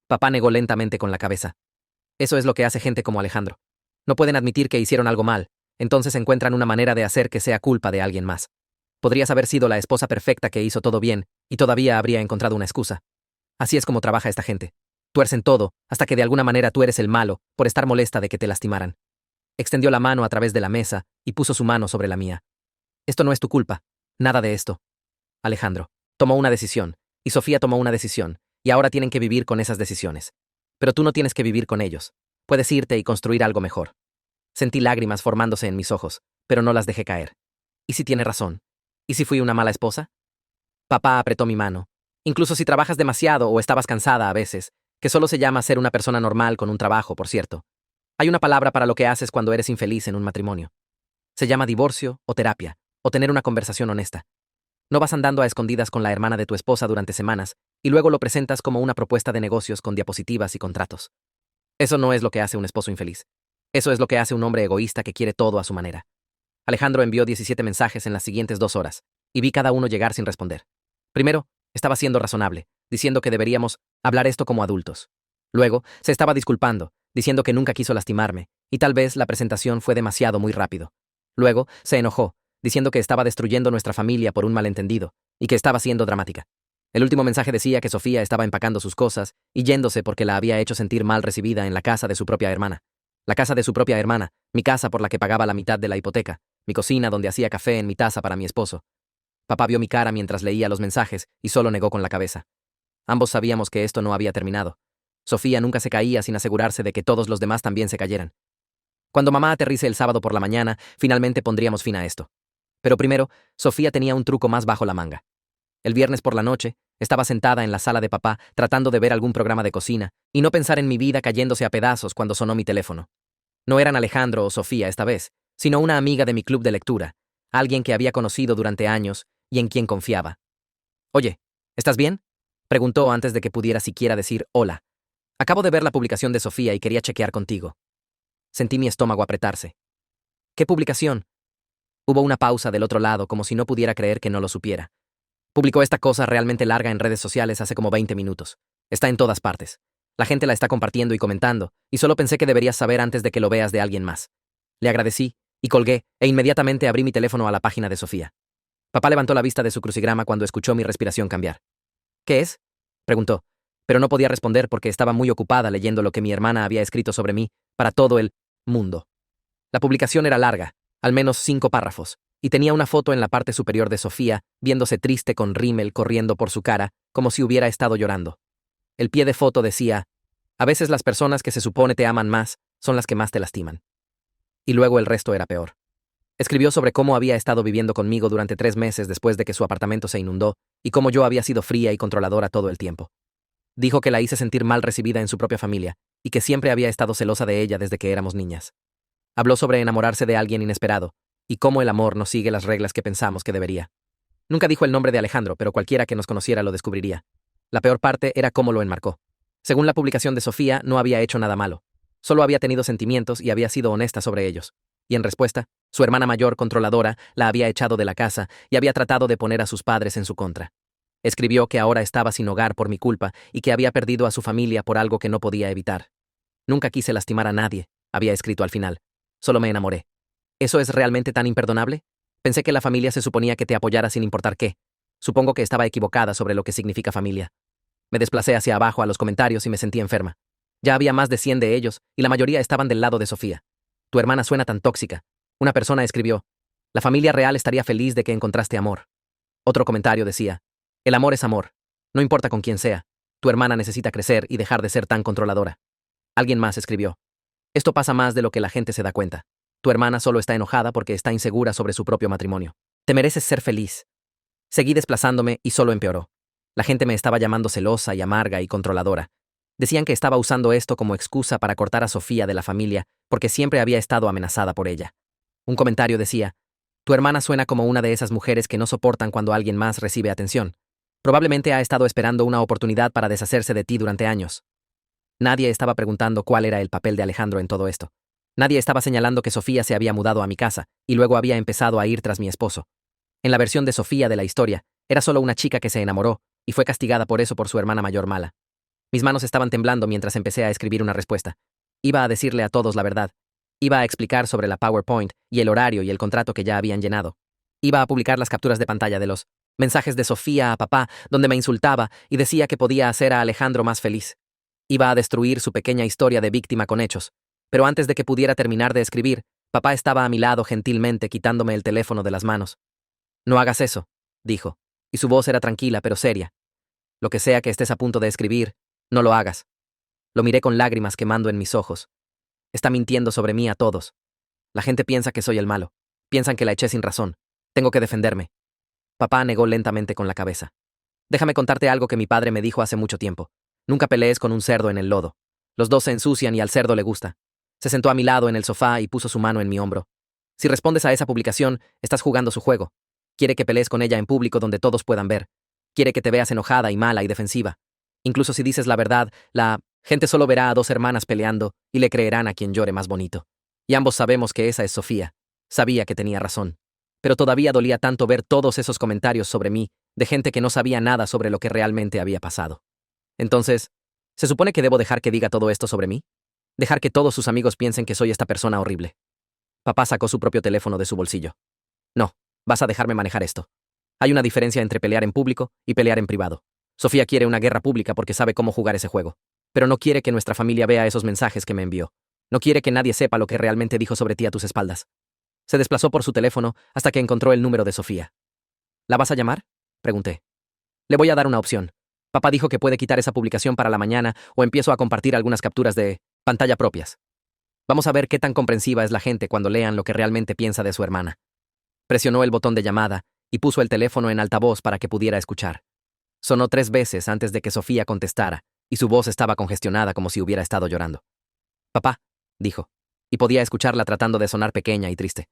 Papá negó lentamente con la cabeza. Eso es lo que hace gente como Alejandro. No pueden admitir que hicieron algo mal, entonces encuentran una manera de hacer que sea culpa de alguien más. Podrías haber sido la esposa perfecta que hizo todo bien, y todavía habría encontrado una excusa. Así es como trabaja esta gente. Tuercen todo, hasta que de alguna manera tú eres el malo, por estar molesta de que te lastimaran. Extendió la mano a través de la mesa y puso su mano sobre la mía. Esto no es tu culpa. Nada de esto. Alejandro tomó una decisión, y Sofía tomó una decisión, y ahora tienen que vivir con esas decisiones. Pero tú no tienes que vivir con ellos. Puedes irte y construir algo mejor. Sentí lágrimas formándose en mis ojos, pero no las dejé caer. ¿Y si tiene razón? ¿Y si fui una mala esposa? Papá apretó mi mano. Incluso si trabajas demasiado o estabas cansada a veces, que solo se llama ser una persona normal con un trabajo, por cierto. Hay una palabra para lo que haces cuando eres infeliz en un matrimonio. Se llama divorcio o terapia, o tener una conversación honesta. No vas andando a escondidas con la hermana de tu esposa durante semanas y luego lo presentas como una propuesta de negocios con diapositivas y contratos. Eso no es lo que hace un esposo infeliz. Eso es lo que hace un hombre egoísta que quiere todo a su manera. Alejandro envió 17 mensajes en las siguientes 2 horas, y vi cada uno llegar sin responder. Primero, estaba siendo razonable, diciendo que deberíamos hablar esto como adultos. Luego, se estaba disculpando, diciendo que nunca quiso lastimarme, y tal vez la presentación fue demasiado muy rápido. Luego, se enojó, diciendo que estaba destruyendo nuestra familia por un malentendido, y que estaba siendo dramática. El último mensaje decía que Sofía estaba empacando sus cosas y yéndose porque la había hecho sentir mal recibida en la casa de su propia hermana. La casa de su propia hermana, mi casa por la que pagaba la mitad de la hipoteca, mi cocina donde hacía café en mi taza para mi esposo. Papá vio mi cara mientras leía los mensajes y solo negó con la cabeza. Ambos sabíamos que esto no había terminado. Sofía nunca se caía sin asegurarse de que todos los demás también se cayeran. Cuando mamá aterrice el sábado por la mañana, finalmente pondríamos fin a esto. Pero primero, Sofía tenía un truco más bajo la manga. El viernes por la noche, estaba sentada en la sala de papá tratando de ver algún programa de cocina y no pensar en mi vida cayéndose a pedazos cuando sonó mi teléfono. No eran Alejandro o Sofía esta vez, sino una amiga de mi club de lectura, alguien que había conocido durante años y en quien confiaba. «Oye, ¿estás bien?», preguntó antes de que pudiera siquiera decir hola. «Acabo de ver la publicación de Sofía y quería chequear contigo». Sentí mi estómago apretarse. «¿Qué publicación?». Hubo una pausa del otro lado como si no pudiera creer que no lo supiera. Publicó esta cosa realmente larga en redes sociales hace como 20 minutos. Está en todas partes. La gente la está compartiendo y comentando, y solo pensé que deberías saber antes de que lo veas de alguien más. Le agradecí, y colgué, e inmediatamente abrí mi teléfono a la página de Sofía. Papá levantó la vista de su crucigrama cuando escuchó mi respiración cambiar. «¿Qué es?», preguntó, pero no podía responder porque estaba muy ocupada leyendo lo que mi hermana había escrito sobre mí para todo el mundo. La publicación era larga, al menos 5 párrafos, y tenía una foto en la parte superior de Sofía, viéndose triste con rímel corriendo por su cara, como si hubiera estado llorando. El pie de foto decía: «A veces las personas que se supone te aman más son las que más te lastiman». Y luego el resto era peor. Escribió sobre cómo había estado viviendo conmigo durante 3 meses después de que su apartamento se inundó, y cómo yo había sido fría y controladora todo el tiempo. Dijo que la hice sentir mal recibida en su propia familia, y que siempre había estado celosa de ella desde que éramos niñas. Habló sobre enamorarse de alguien inesperado, y cómo el amor no sigue las reglas que pensamos que debería. Nunca dijo el nombre de Alejandro, pero cualquiera que nos conociera lo descubriría. La peor parte era cómo lo enmarcó. Según la publicación de Sofía, no había hecho nada malo. Solo había tenido sentimientos y había sido honesta sobre ellos. Y en respuesta, su hermana mayor, controladora, la había echado de la casa y había tratado de poner a sus padres en su contra. Escribió que ahora estaba sin hogar por mi culpa y que había perdido a su familia por algo que no podía evitar. «Nunca quise lastimar a nadie», había escrito al final. «Solo me enamoré». ¿Eso es realmente tan imperdonable? Pensé que la familia se suponía que te apoyara sin importar qué. Supongo que estaba equivocada sobre lo que significa familia. Me desplacé hacia abajo a los comentarios y me sentí enferma. Ya había más de 100 de ellos, y la mayoría estaban del lado de Sofía. «Tu hermana suena tan tóxica». Una persona escribió: «La familia real estaría feliz de que encontraste amor». Otro comentario decía: «El amor es amor. No importa con quién sea. Tu hermana necesita crecer y dejar de ser tan controladora». Alguien más escribió: «Esto pasa más de lo que la gente se da cuenta. Tu hermana solo está enojada porque está insegura sobre su propio matrimonio. Te mereces ser feliz». Seguí desplazándome y solo empeoró. La gente me estaba llamando celosa y amarga y controladora. Decían que estaba usando esto como excusa para cortar a Sofía de la familia porque siempre había estado amenazada por ella. Un comentario decía: «Tu hermana suena como una de esas mujeres que no soportan cuando alguien más recibe atención. Probablemente ha estado esperando una oportunidad para deshacerse de ti durante años». Nadie estaba preguntando cuál era el papel de Alejandro en todo esto. Nadie estaba señalando que Sofía se había mudado a mi casa y luego había empezado a ir tras mi esposo. En la versión de Sofía de la historia, era solo una chica que se enamoró y fue castigada por eso por su hermana mayor mala. Mis manos estaban temblando mientras empecé a escribir una respuesta. Iba a decirle a todos la verdad. Iba a explicar sobre la PowerPoint y el horario y el contrato que ya habían llenado. Iba a publicar las capturas de pantalla de los mensajes de Sofía a papá, donde me insultaba y decía que podía hacer a Alejandro más feliz. Iba a destruir su pequeña historia de víctima con hechos. Pero antes de que pudiera terminar de escribir, papá estaba a mi lado gentilmente quitándome el teléfono de las manos. «No hagas eso», dijo, y su voz era tranquila pero seria. «Lo que sea que estés a punto de escribir, no lo hagas». Lo miré con lágrimas quemando en mis ojos. Está mintiendo sobre mí a todos. La gente piensa que soy el malo. Piensan que la eché sin razón. Tengo que defenderme. Papá negó lentamente con la cabeza. «Déjame contarte algo que mi padre me dijo hace mucho tiempo. Nunca pelees con un cerdo en el lodo. Los dos se ensucian y al cerdo le gusta». Se sentó a mi lado en el sofá y puso su mano en mi hombro. «Si respondes a esa publicación, estás jugando su juego. Quiere que pelees con ella en público donde todos puedan ver. Quiere que te veas enojada y mala y defensiva. Incluso si dices la verdad, la gente solo verá a 2 hermanas peleando y le creerán a quien llore más bonito. Y ambos sabemos que esa es Sofía. Sabía que tenía razón. Pero todavía dolía tanto ver todos esos comentarios sobre mí, de gente que no sabía nada sobre lo que realmente había pasado. Entonces, ¿se supone que debo dejar que diga todo esto sobre mí? ¿Dejar que todos sus amigos piensen que soy esta persona horrible? Papá sacó su propio teléfono de su bolsillo. No, vas a dejarme manejar esto. Hay una diferencia entre pelear en público y pelear en privado. Sofía quiere una guerra pública porque sabe cómo jugar ese juego. Pero no quiere que nuestra familia vea esos mensajes que me envió. No quiere que nadie sepa lo que realmente dijo sobre ti a tus espaldas. Se desplazó por su teléfono hasta que encontró el número de Sofía. ¿La vas a llamar?, pregunté. Le voy a dar una opción. Papá dijo que puede quitar esa publicación para la mañana o empiezo a compartir algunas capturas de pantalla propias. Vamos a ver qué tan comprensiva es la gente cuando lean lo que realmente piensa de su hermana. Presionó el botón de llamada y puso el teléfono en altavoz para que pudiera escuchar. Sonó 3 veces antes de que Sofía contestara, y su voz estaba congestionada como si hubiera estado llorando. Papá, dijo, y podía escucharla tratando de sonar pequeña y triste.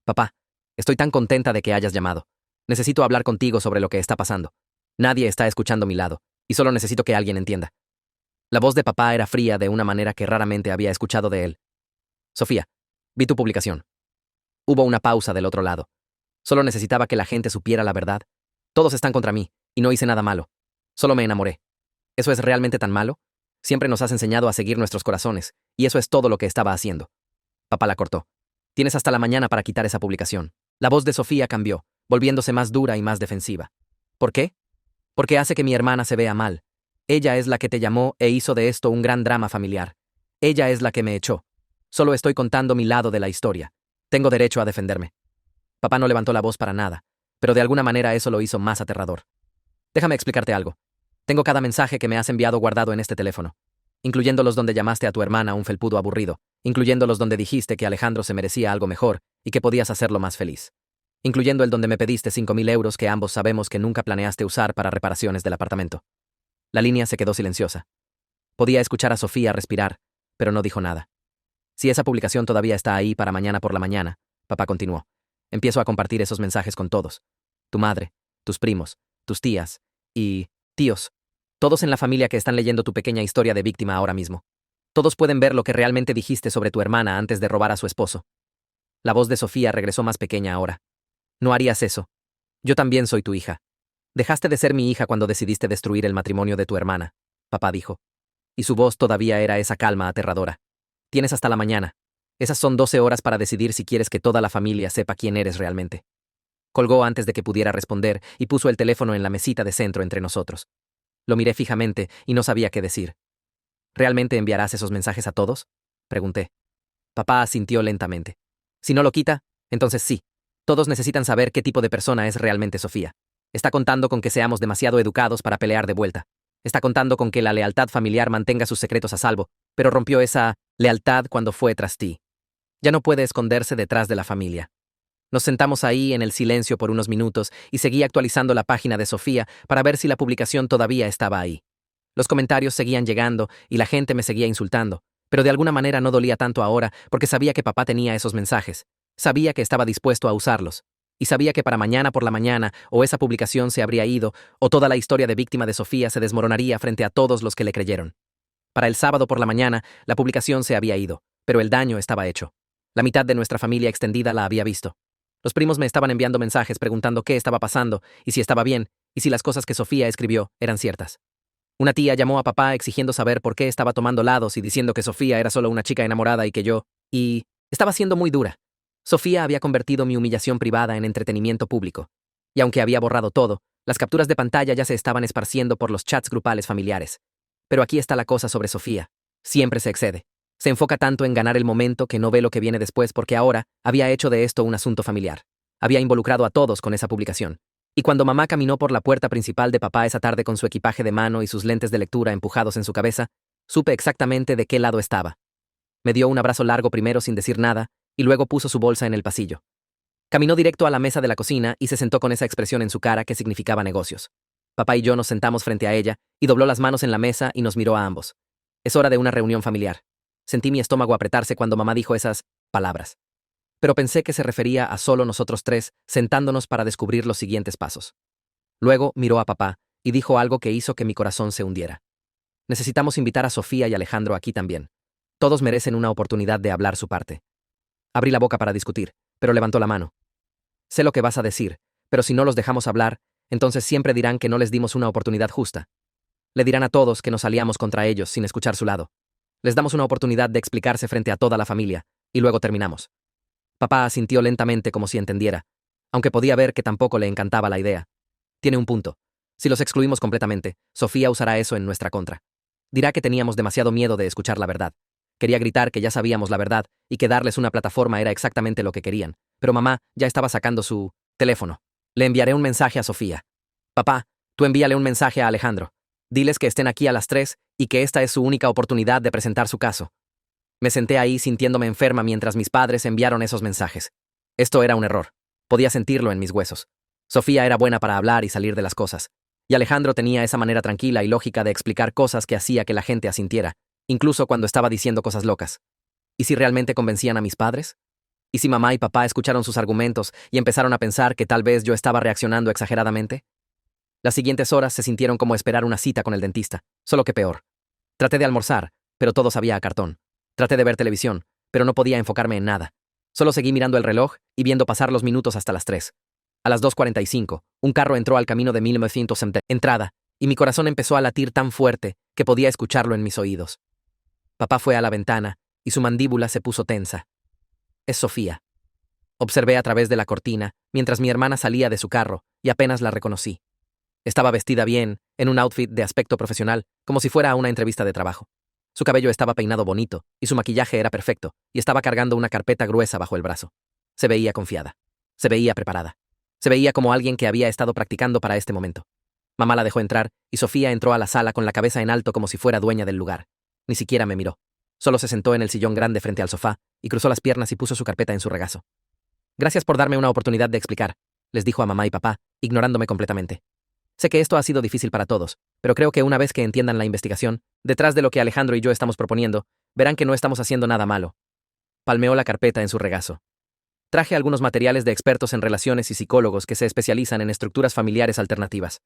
Papá, estoy tan contenta de que hayas llamado. Necesito hablar contigo sobre lo que está pasando. Nadie está escuchando mi lado, y solo necesito que alguien entienda. La voz de papá era fría de una manera que raramente había escuchado de él. Sofía, vi tu publicación. Hubo una pausa del otro lado. Solo necesitaba que la gente supiera la verdad. Todos están contra mí, y no hice nada malo. Solo me enamoré. ¿Eso es realmente tan malo? Siempre nos has enseñado a seguir nuestros corazones, y eso es todo lo que estaba haciendo. Papá la cortó. Tienes hasta la mañana para quitar esa publicación. La voz de Sofía cambió, volviéndose más dura y más defensiva. ¿Por qué? Porque hace que mi hermana se vea mal. Ella es la que te llamó e hizo de esto un gran drama familiar. Ella es la que me echó. Solo estoy contando mi lado de la historia. Tengo derecho a defenderme. Papá no levantó la voz para nada, pero de alguna manera eso lo hizo más aterrador. Déjame explicarte algo. Tengo cada mensaje que me has enviado guardado en este teléfono, incluyendo los donde llamaste a tu hermana un felpudo aburrido, incluyendo los donde dijiste que Alejandro se merecía algo mejor y que podías hacerlo más feliz, incluyendo el donde me pediste 5.000 euros que ambos sabemos que nunca planeaste usar para reparaciones del apartamento. La línea se quedó silenciosa. Podía escuchar a Sofía respirar, pero no dijo nada. Si esa publicación todavía está ahí para mañana por la mañana, papá continuó. Empiezo a compartir esos mensajes con todos. Tu madre, tus primos, tus tías y tíos. Todos en la familia que están leyendo tu pequeña historia de víctima ahora mismo. Todos pueden ver lo que realmente dijiste sobre tu hermana antes de robar a su esposo. La voz de Sofía regresó más pequeña ahora. No harías eso. Yo también soy tu hija. Dejaste de ser mi hija cuando decidiste destruir el matrimonio de tu hermana, papá dijo. Y su voz todavía era esa calma aterradora. Tienes hasta la mañana. Esas son 12 horas para decidir si quieres que toda la familia sepa quién eres realmente. Colgó antes de que pudiera responder y puso el teléfono en la mesita de centro entre nosotros. Lo miré fijamente y no sabía qué decir. ¿Realmente enviarás esos mensajes a todos?, pregunté. Papá asintió lentamente. Si no lo quita, entonces sí. Todos necesitan saber qué tipo de persona es realmente Sofía. Está contando con que seamos demasiado educados para pelear de vuelta. Está contando con que la lealtad familiar mantenga sus secretos a salvo, pero rompió esa lealtad cuando fue tras ti. Ya no puede esconderse detrás de la familia. Nos sentamos ahí en el silencio por unos minutos y seguí actualizando la página de Sofía para ver si la publicación todavía estaba ahí. Los comentarios seguían llegando y la gente me seguía insultando, pero de alguna manera no dolía tanto ahora porque sabía que papá tenía esos mensajes. Sabía que estaba dispuesto a usarlos. Y sabía que para mañana por la mañana o esa publicación se habría ido o toda la historia de víctima de Sofía se desmoronaría frente a todos los que le creyeron. Para el sábado por la mañana, la publicación se había ido, pero el daño estaba hecho. La mitad de nuestra familia extendida la había visto. Los primos me estaban enviando mensajes preguntando qué estaba pasando y si estaba bien y si las cosas que Sofía escribió eran ciertas. Una tía llamó a papá exigiendo saber por qué estaba tomando lados y diciendo que Sofía era solo una chica enamorada y que yo... Y estaba siendo muy dura. Sofía había convertido mi humillación privada en entretenimiento público. Y aunque había borrado todo, las capturas de pantalla ya se estaban esparciendo por los chats grupales familiares. Pero aquí está la cosa sobre Sofía. Siempre se excede. Se enfoca tanto en ganar el momento que no ve lo que viene después porque ahora había hecho de esto un asunto familiar. Había involucrado a todos con esa publicación. Y cuando mamá caminó por la puerta principal de papá esa tarde con su equipaje de mano y sus lentes de lectura empujados en su cabeza, supe exactamente de qué lado estaba. Me dio un abrazo largo primero sin decir nada, y luego puso su bolsa en el pasillo. Caminó directo a la mesa de la cocina y se sentó con esa expresión en su cara que significaba negocios. Papá y yo nos sentamos frente a ella, y dobló las manos en la mesa y nos miró a ambos. Es hora de una reunión familiar. Sentí mi estómago apretarse cuando mamá dijo esas palabras. Pero pensé que se refería a solo nosotros tres, sentándonos para descubrir los siguientes pasos. Luego miró a papá y dijo algo que hizo que mi corazón se hundiera. Necesitamos invitar a Sofía y Alejandro aquí también. Todos merecen una oportunidad de hablar su parte. Abrí la boca para discutir, pero levantó la mano. Sé lo que vas a decir, pero si no los dejamos hablar, entonces siempre dirán que no les dimos una oportunidad justa. Le dirán a todos que nos aliamos contra ellos sin escuchar su lado. Les damos una oportunidad de explicarse frente a toda la familia, y luego terminamos. Papá asintió lentamente como si entendiera, aunque podía ver que tampoco le encantaba la idea. Tiene un punto. Si los excluimos completamente, Sofía usará eso en nuestra contra. Dirá que teníamos demasiado miedo de escuchar la verdad. Quería gritar que ya sabíamos la verdad y que darles una plataforma era exactamente lo que querían, pero mamá ya estaba sacando su teléfono. Le enviaré un mensaje a Sofía. Papá, tú envíale un mensaje a Alejandro. Diles que estén aquí a las 3 y que esta es su única oportunidad de presentar su caso. Me senté ahí sintiéndome enferma mientras mis padres enviaron esos mensajes. Esto era un error. Podía sentirlo en mis huesos. Sofía era buena para hablar y salir de las cosas. Y Alejandro tenía esa manera tranquila y lógica de explicar cosas que hacía que la gente asintiera, incluso cuando estaba diciendo cosas locas. ¿Y si realmente convencían a mis padres? ¿Y si mamá y papá escucharon sus argumentos y empezaron a pensar que tal vez yo estaba reaccionando exageradamente? Las siguientes horas se sintieron como esperar una cita con el dentista, solo que peor. Traté de almorzar, pero todo sabía a cartón. Traté de ver televisión, pero no podía enfocarme en nada. Solo seguí mirando el reloj y viendo pasar los minutos hasta las 3. A las 2:45, un carro entró al camino de 1900 entrada, y mi corazón empezó a latir tan fuerte que podía escucharlo en mis oídos. Papá fue a la ventana, y su mandíbula se puso tensa. Es Sofía. Observé a través de la cortina, mientras mi hermana salía de su carro, y apenas la reconocí. Estaba vestida bien, en un outfit de aspecto profesional, como si fuera a una entrevista de trabajo. Su cabello estaba peinado bonito, y su maquillaje era perfecto, y estaba cargando una carpeta gruesa bajo el brazo. Se veía confiada. Se veía preparada. Se veía como alguien que había estado practicando para este momento. Mamá la dejó entrar, y Sofía entró a la sala con la cabeza en alto como si fuera dueña del lugar. Ni siquiera me miró. Solo se sentó en el sillón grande frente al sofá, y cruzó las piernas y puso su carpeta en su regazo. Gracias por darme una oportunidad de explicar, les dijo a mamá y papá, ignorándome completamente. Sé que esto ha sido difícil para todos, pero creo que una vez que entiendan la investigación, detrás de lo que Alejandro y yo estamos proponiendo, verán que no estamos haciendo nada malo. Palmeó la carpeta en su regazo. Traje algunos materiales de expertos en relaciones y psicólogos que se especializan en estructuras familiares alternativas.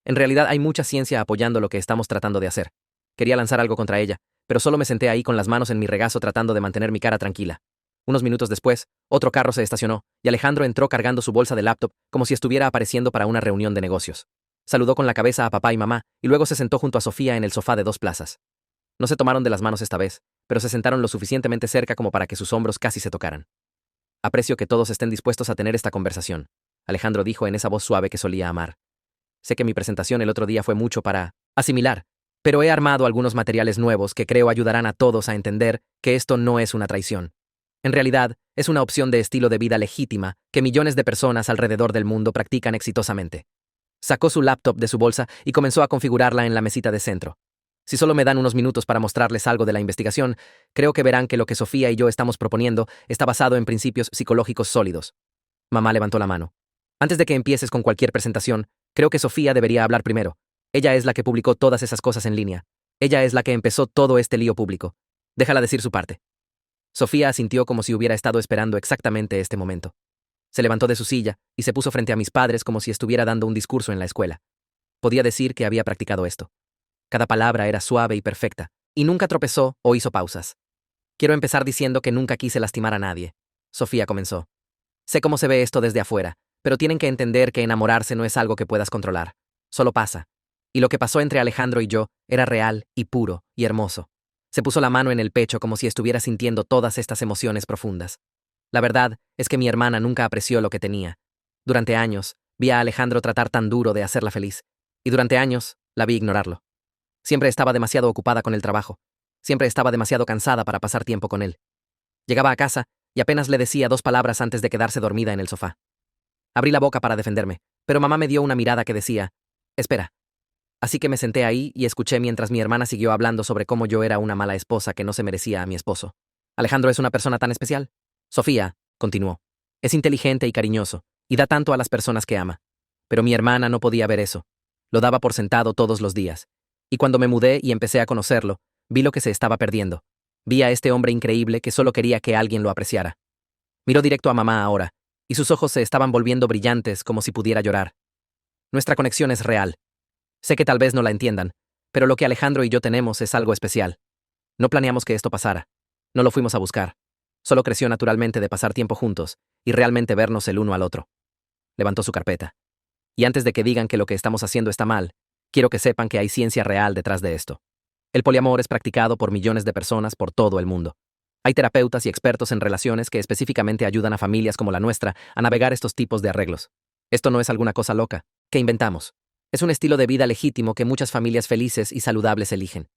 En realidad hay mucha ciencia apoyando lo que estamos tratando de hacer. Quería lanzar algo contra ella, pero solo me senté ahí con las manos en mi regazo tratando de mantener mi cara tranquila. Unos minutos después, otro carro se estacionó, y Alejandro entró cargando su bolsa de laptop como si estuviera apareciendo para una reunión de negocios. Saludó con la cabeza a papá y mamá, y luego se sentó junto a Sofía en el sofá de 2 plazas. No se tomaron de las manos esta vez, pero se sentaron lo suficientemente cerca como para que sus hombros casi se tocaran. Aprecio que todos estén dispuestos a tener esta conversación, Alejandro dijo en esa voz suave que solía amar. Sé que mi presentación el otro día fue mucho para asimilar, pero he armado algunos materiales nuevos que creo ayudarán a todos a entender que esto no es una traición. En realidad, es una opción de estilo de vida legítima que millones de personas alrededor del mundo practican exitosamente. Sacó su laptop de su bolsa y comenzó a configurarla en la mesita de centro. Si solo me dan unos minutos para mostrarles algo de la investigación, creo que verán que lo que Sofía y yo estamos proponiendo está basado en principios psicológicos sólidos. Mamá levantó la mano. Antes de que empieces con cualquier presentación, creo que Sofía debería hablar primero. Ella es la que publicó todas esas cosas en línea. Ella es la que empezó todo este lío público. Déjala decir su parte. Sofía asintió como si hubiera estado esperando exactamente este momento. Se levantó de su silla y se puso frente a mis padres como si estuviera dando un discurso en la escuela. Podía decir que había practicado esto. Cada palabra era suave y perfecta, y nunca tropezó o hizo pausas. Quiero empezar diciendo que nunca quise lastimar a nadie. Sofía comenzó. Sé cómo se ve esto desde afuera, pero tienen que entender que enamorarse no es algo que puedas controlar. Solo pasa. Y lo que pasó entre Alejandro y yo era real y puro y hermoso. Se puso la mano en el pecho como si estuviera sintiendo todas estas emociones profundas. La verdad es que mi hermana nunca apreció lo que tenía. Durante años, vi a Alejandro tratar tan duro de hacerla feliz, y durante años la vi ignorarlo. Siempre estaba demasiado ocupada con el trabajo. Siempre estaba demasiado cansada para pasar tiempo con él. Llegaba a casa y apenas le decía 2 palabras antes de quedarse dormida en el sofá. Abrí la boca para defenderme, pero mamá me dio una mirada que decía, «Espera». Así que me senté ahí y escuché mientras mi hermana siguió hablando sobre cómo yo era una mala esposa que no se merecía a mi esposo. «Alejandro es una persona tan especial». Sofía, continuó, es inteligente y cariñoso, y da tanto a las personas que ama. Pero mi hermana no podía ver eso. Lo daba por sentado todos los días. Y cuando me mudé y empecé a conocerlo, vi lo que se estaba perdiendo. Vi a este hombre increíble que solo quería que alguien lo apreciara. Miró directo a mamá ahora, y sus ojos se estaban volviendo brillantes como si pudiera llorar. Nuestra conexión es real. Sé que tal vez no la entiendan, pero lo que Alejandro y yo tenemos es algo especial. No planeamos que esto pasara. No lo fuimos a buscar. Solo creció naturalmente de pasar tiempo juntos y realmente vernos el uno al otro. Levantó su carpeta. Y antes de que digan que lo que estamos haciendo está mal, quiero que sepan que hay ciencia real detrás de esto. El poliamor es practicado por millones de personas por todo el mundo. Hay terapeutas y expertos en relaciones que específicamente ayudan a familias como la nuestra a navegar estos tipos de arreglos. Esto no es alguna cosa loca que inventamos. Es un estilo de vida legítimo que muchas familias felices y saludables eligen.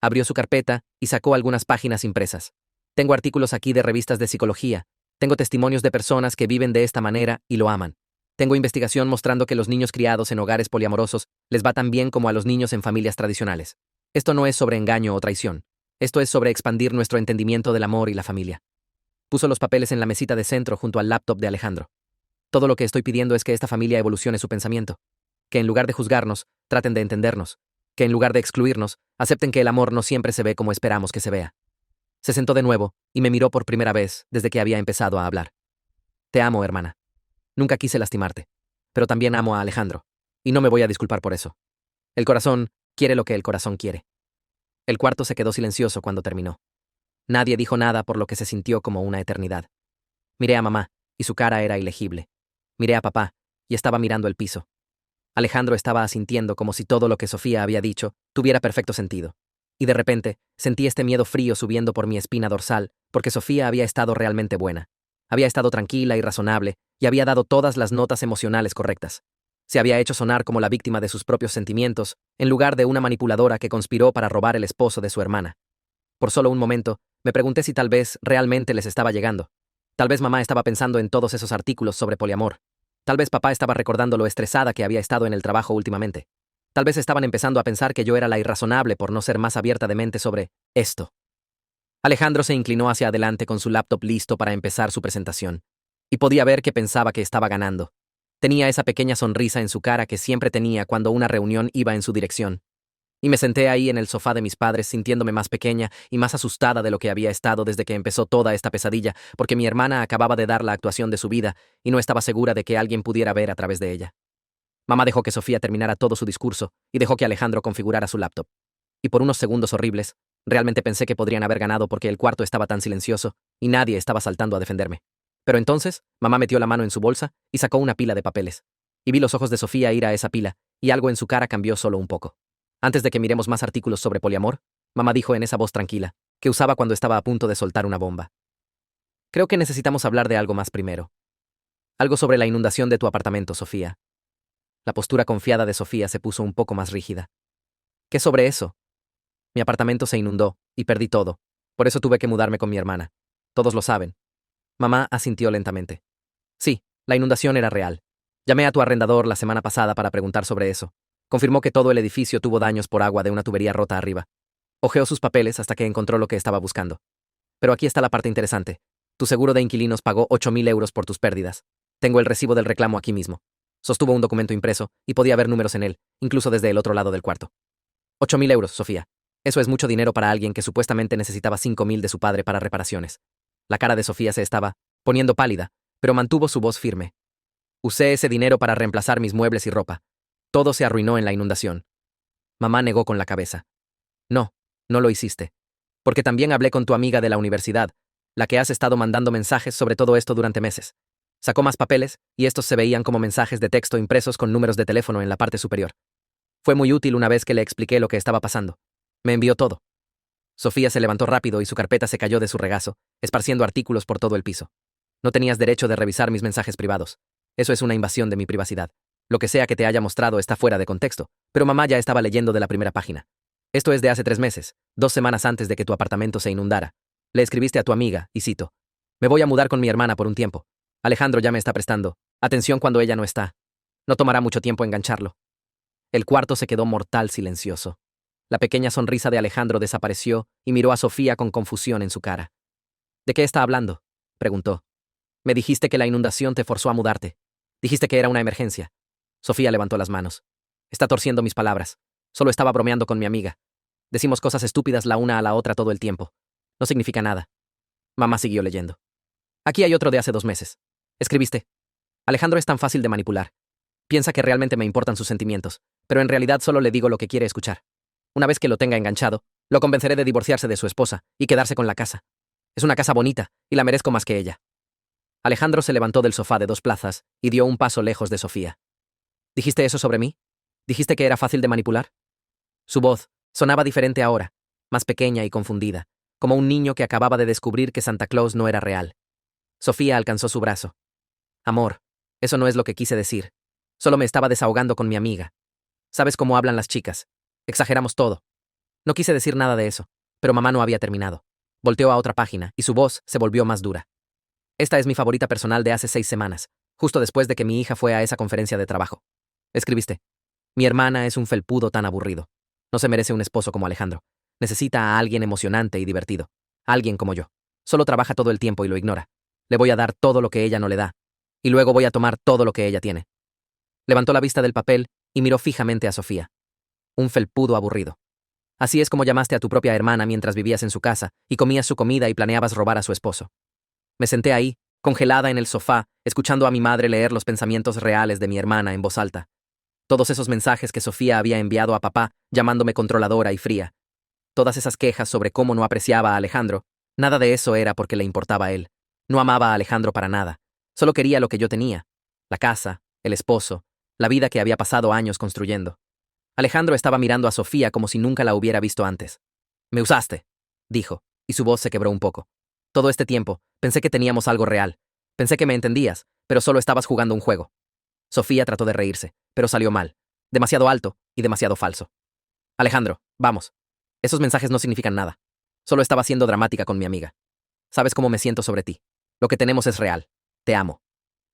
Abrió su carpeta y sacó algunas páginas impresas. Tengo artículos aquí de revistas de psicología. Tengo testimonios de personas que viven de esta manera y lo aman. Tengo investigación mostrando que los niños criados en hogares poliamorosos les va tan bien como a los niños en familias tradicionales. Esto no es sobre engaño o traición. Esto es sobre expandir nuestro entendimiento del amor y la familia. Puso los papeles en la mesita de centro junto al laptop de Alejandro. Todo lo que estoy pidiendo es que esta familia evolucione su pensamiento. Que en lugar de juzgarnos, traten de entendernos. Que en lugar de excluirnos, acepten que el amor no siempre se ve como esperamos que se vea. Se sentó de nuevo y me miró por primera vez desde que había empezado a hablar. Te amo, hermana. Nunca quise lastimarte. Pero también amo a Alejandro. Y no me voy a disculpar por eso. El corazón quiere lo que el corazón quiere. El cuarto se quedó silencioso cuando terminó. Nadie dijo nada por lo que se sintió como una eternidad. Miré a mamá, y su cara era ilegible. Miré a papá, y estaba mirando el piso. Alejandro estaba asintiendo como si todo lo que Sofía había dicho tuviera perfecto sentido. Y de repente, sentí este miedo frío subiendo por mi espina dorsal, porque Sofía había estado realmente buena. Había estado tranquila y razonable, y había dado todas las notas emocionales correctas. Se había hecho sonar como la víctima de sus propios sentimientos, en lugar de una manipuladora que conspiró para robar el esposo de su hermana. Por solo un momento, me pregunté si tal vez realmente les estaba llegando. Tal vez mamá estaba pensando en todos esos artículos sobre poliamor. Tal vez papá estaba recordando lo estresada que había estado en el trabajo últimamente. Tal vez estaban empezando a pensar que yo era la irrazonable por no ser más abierta de mente sobre esto. Alejandro se inclinó hacia adelante con su laptop listo para empezar su presentación. Y podía ver que pensaba que estaba ganando. Tenía esa pequeña sonrisa en su cara que siempre tenía cuando una reunión iba en su dirección. Y me senté ahí en el sofá de mis padres sintiéndome más pequeña y más asustada de lo que había estado desde que empezó toda esta pesadilla, porque mi hermana acababa de dar la actuación de su vida y no estaba segura de que alguien pudiera ver a través de ella. Mamá dejó que Sofía terminara todo su discurso y dejó que Alejandro configurara su laptop. Y por unos segundos horribles, realmente pensé que podrían haber ganado porque el cuarto estaba tan silencioso y nadie estaba saltando a defenderme. Pero entonces, mamá metió la mano en su bolsa y sacó una pila de papeles. Y vi los ojos de Sofía ir a esa pila, y algo en su cara cambió solo un poco. Antes de que miremos más artículos sobre poliamor, mamá dijo en esa voz tranquila, que usaba cuando estaba a punto de soltar una bomba. Creo que necesitamos hablar de algo más primero. Algo sobre la inundación de tu apartamento, Sofía. La postura confiada de Sofía se puso un poco más rígida. ¿Qué sobre eso? Mi apartamento se inundó, y perdí todo. Por eso tuve que mudarme con mi hermana. Todos lo saben. Mamá asintió lentamente. Sí, la inundación era real. Llamé a tu arrendador la semana pasada para preguntar sobre eso. Confirmó que todo el edificio tuvo daños por agua de una tubería rota arriba. Hojeó sus papeles hasta que encontró lo que estaba buscando. Pero aquí está la parte interesante. Tu seguro de inquilinos pagó 8.000 euros por tus pérdidas. Tengo el recibo del reclamo aquí mismo. Sostuvo un documento impreso y podía ver números en él, incluso desde el otro lado del cuarto. 8.000 euros, Sofía. Eso es mucho dinero para alguien que supuestamente necesitaba 5.000 de su padre para reparaciones. La cara de Sofía se estaba poniendo pálida, pero mantuvo su voz firme. Usé ese dinero para reemplazar mis muebles y ropa. Todo se arruinó en la inundación. Mamá negó con la cabeza. No, no lo hiciste. Porque también hablé con tu amiga de la universidad, la que has estado mandando mensajes sobre todo esto durante meses. Sacó más papeles, y estos se veían como mensajes de texto impresos con números de teléfono en la parte superior. Fue muy útil una vez que le expliqué lo que estaba pasando. Me envió todo. Sofía se levantó rápido y su carpeta se cayó de su regazo, esparciendo artículos por todo el piso. No tenías derecho de revisar mis mensajes privados. Eso es una invasión de mi privacidad. Lo que sea que te haya mostrado está fuera de contexto, pero mamá ya estaba leyendo de la primera página. Esto es de hace 3 meses, 2 semanas antes de que tu apartamento se inundara. Le escribiste a tu amiga, y cito: me voy a mudar con mi hermana por un tiempo. Alejandro ya me está prestando atención cuando ella no está. No tomará mucho tiempo engancharlo. El cuarto se quedó mortal silencioso. La pequeña sonrisa de Alejandro desapareció y miró a Sofía con confusión en su cara. ¿De qué está hablando?, preguntó. Me dijiste que la inundación te forzó a mudarte. Dijiste que era una emergencia. Sofía levantó las manos. Está torciendo mis palabras. Solo estaba bromeando con mi amiga. Decimos cosas estúpidas la una a la otra todo el tiempo. No significa nada. Mamá siguió leyendo. Aquí hay otro de hace 2 meses. Escribiste: Alejandro es tan fácil de manipular. Piensa que realmente me importan sus sentimientos, pero en realidad solo le digo lo que quiere escuchar. Una vez que lo tenga enganchado, lo convenceré de divorciarse de su esposa y quedarse con la casa. Es una casa bonita, y la merezco más que ella. Alejandro se levantó del sofá de 2 plazas y dio un paso lejos de Sofía. ¿Dijiste eso sobre mí? ¿Dijiste que era fácil de manipular? Su voz sonaba diferente ahora, más pequeña y confundida, como un niño que acababa de descubrir que Santa Claus no era real. Sofía alcanzó su brazo. Amor, eso no es lo que quise decir. Solo me estaba desahogando con mi amiga. ¿Sabes cómo hablan las chicas? Exageramos todo. No quise decir nada de eso, pero mamá no había terminado. Volteó a otra página y su voz se volvió más dura. Esta es mi favorita personal de hace 6 semanas, justo después de que mi hija fue a esa conferencia de trabajo. Escribiste: mi hermana es un felpudo tan aburrido. No se merece un esposo como Alejandro. Necesita a alguien emocionante y divertido. Alguien como yo. Solo trabaja todo el tiempo y lo ignora. Le voy a dar todo lo que ella no le da. Y luego voy a tomar todo lo que ella tiene. Levantó la vista del papel y miró fijamente a Sofía. Un felpudo aburrido. Así es como llamaste a tu propia hermana mientras vivías en su casa y comías su comida y planeabas robar a su esposo. Me senté ahí, congelada en el sofá, escuchando a mi madre leer los pensamientos reales de mi hermana en voz alta. Todos esos mensajes que Sofía había enviado a papá, llamándome controladora y fría. Todas esas quejas sobre cómo no apreciaba a Alejandro, nada de eso era porque le importaba a él. No amaba a Alejandro para nada. Solo quería lo que yo tenía: la casa, el esposo, la vida que había pasado años construyendo. Alejandro estaba mirando a Sofía como si nunca la hubiera visto antes. Me usaste, dijo, y su voz se quebró un poco. Todo este tiempo, pensé que teníamos algo real. Pensé que me entendías, pero solo estabas jugando un juego. Sofía trató de reírse, pero salió mal. Demasiado alto y demasiado falso. Alejandro, vamos. Esos mensajes no significan nada. Solo estaba siendo dramática con mi amiga. Sabes cómo me siento sobre ti. Lo que tenemos es real. Te amo.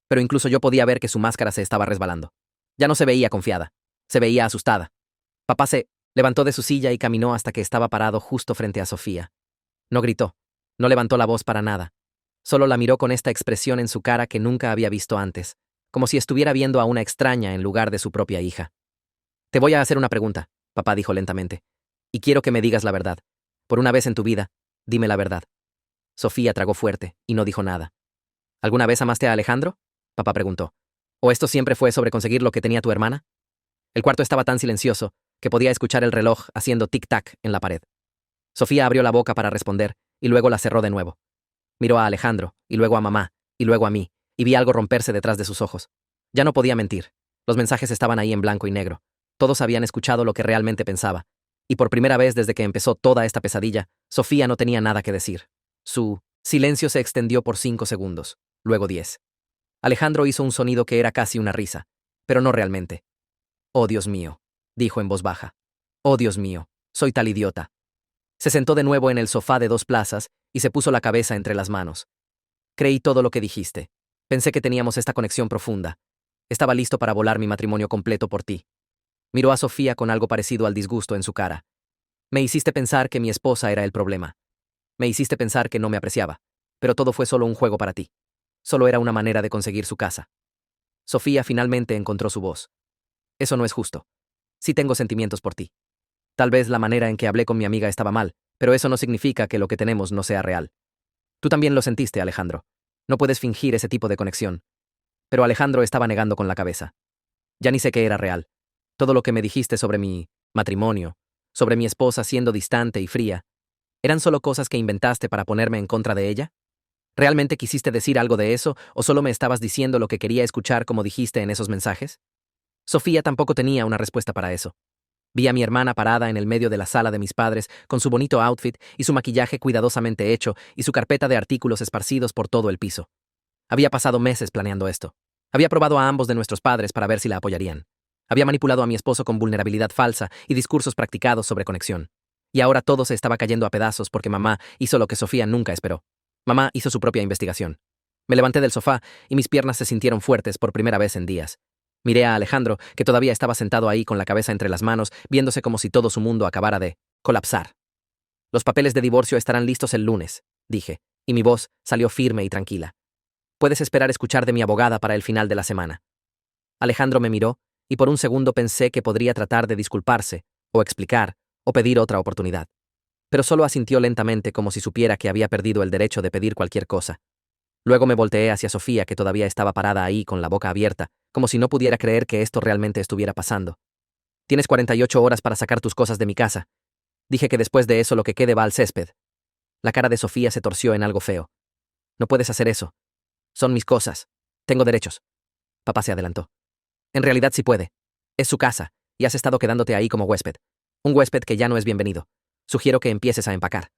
Pero incluso yo podía ver que su máscara se estaba resbalando. Ya no se veía confiada. Se veía asustada. Papá se levantó de su silla y caminó hasta que estaba parado justo frente a Sofía. No gritó. No levantó la voz para nada. Solo la miró con esta expresión en su cara que nunca había visto antes, como si estuviera viendo a una extraña en lugar de su propia hija. Te voy a hacer una pregunta, papá dijo lentamente, y quiero que me digas la verdad. Por una vez en tu vida, dime la verdad. Sofía tragó fuerte y no dijo nada. ¿Alguna vez amaste a Alejandro? Papá preguntó. ¿O esto siempre fue sobre conseguir lo que tenía tu hermana? El cuarto estaba tan silencioso que podía escuchar el reloj haciendo tic-tac en la pared. Sofía abrió la boca para responder y luego la cerró de nuevo. Miró a Alejandro, y luego a mamá, y luego a mí, y vi algo romperse detrás de sus ojos. Ya no podía mentir. Los mensajes estaban ahí en blanco y negro. Todos habían escuchado lo que realmente pensaba. Y por primera vez desde que empezó toda esta pesadilla, Sofía no tenía nada que decir. Su silencio se extendió por 5 segundos, luego 10. Alejandro hizo un sonido que era casi una risa, pero no realmente. «Oh, Dios mío», dijo en voz baja. «Oh, Dios mío, soy tal idiota». Se sentó de nuevo en el sofá de 2 plazas y se puso la cabeza entre las manos. Creí todo lo que dijiste. Pensé que teníamos esta conexión profunda. Estaba listo para volar mi matrimonio completo por ti. Miró a Sofía con algo parecido al disgusto en su cara. Me hiciste pensar que mi esposa era el problema. Me hiciste pensar que no me apreciaba. Pero todo fue solo un juego para ti. Solo era una manera de conseguir su casa. Sofía finalmente encontró su voz. Eso no es justo. Sí tengo sentimientos por ti. Tal vez la manera en que hablé con mi amiga estaba mal, pero eso no significa que lo que tenemos no sea real. Tú también lo sentiste, Alejandro. No puedes fingir ese tipo de conexión. Pero Alejandro estaba negando con la cabeza. Ya ni sé qué era real. Todo lo que me dijiste sobre mi matrimonio, sobre mi esposa siendo distante y fría, ¿eran solo cosas que inventaste para ponerme en contra de ella? ¿Realmente quisiste decir algo de eso o solo me estabas diciendo lo que quería escuchar como dijiste en esos mensajes? Sofía tampoco tenía una respuesta para eso. Vi a mi hermana parada en el medio de la sala de mis padres, con su bonito outfit y su maquillaje cuidadosamente hecho y su carpeta de artículos esparcidos por todo el piso. Había pasado meses planeando esto. Había probado a ambos de nuestros padres para ver si la apoyarían. Había manipulado a mi esposo con vulnerabilidad falsa y discursos practicados sobre conexión. Y ahora todo se estaba cayendo a pedazos porque mamá hizo lo que Sofía nunca esperó. Mamá hizo su propia investigación. Me levanté del sofá y mis piernas se sintieron fuertes por primera vez en días. Miré a Alejandro, que todavía estaba sentado ahí con la cabeza entre las manos, viéndose como si todo su mundo acabara de colapsar. Los papeles de divorcio estarán listos el lunes, dije, y mi voz salió firme y tranquila. Puedes esperar escuchar de mi abogada para el final de la semana. Alejandro me miró, y por un segundo pensé que podría tratar de disculparse, o explicar, o pedir otra oportunidad. Pero solo asintió lentamente como si supiera que había perdido el derecho de pedir cualquier cosa. Luego me volteé hacia Sofía, que todavía estaba parada ahí con la boca abierta, como si no pudiera creer que esto realmente estuviera pasando. Tienes 48 horas para sacar tus cosas de mi casa. Dije que después de eso lo que quede va al césped. La cara de Sofía se torció en algo feo. No puedes hacer eso. Son mis cosas. Tengo derechos. Papá se adelantó. En realidad sí puede. Es su casa, y has estado quedándote ahí como huésped. Un huésped que ya no es bienvenido. Sugiero que empieces a empacar.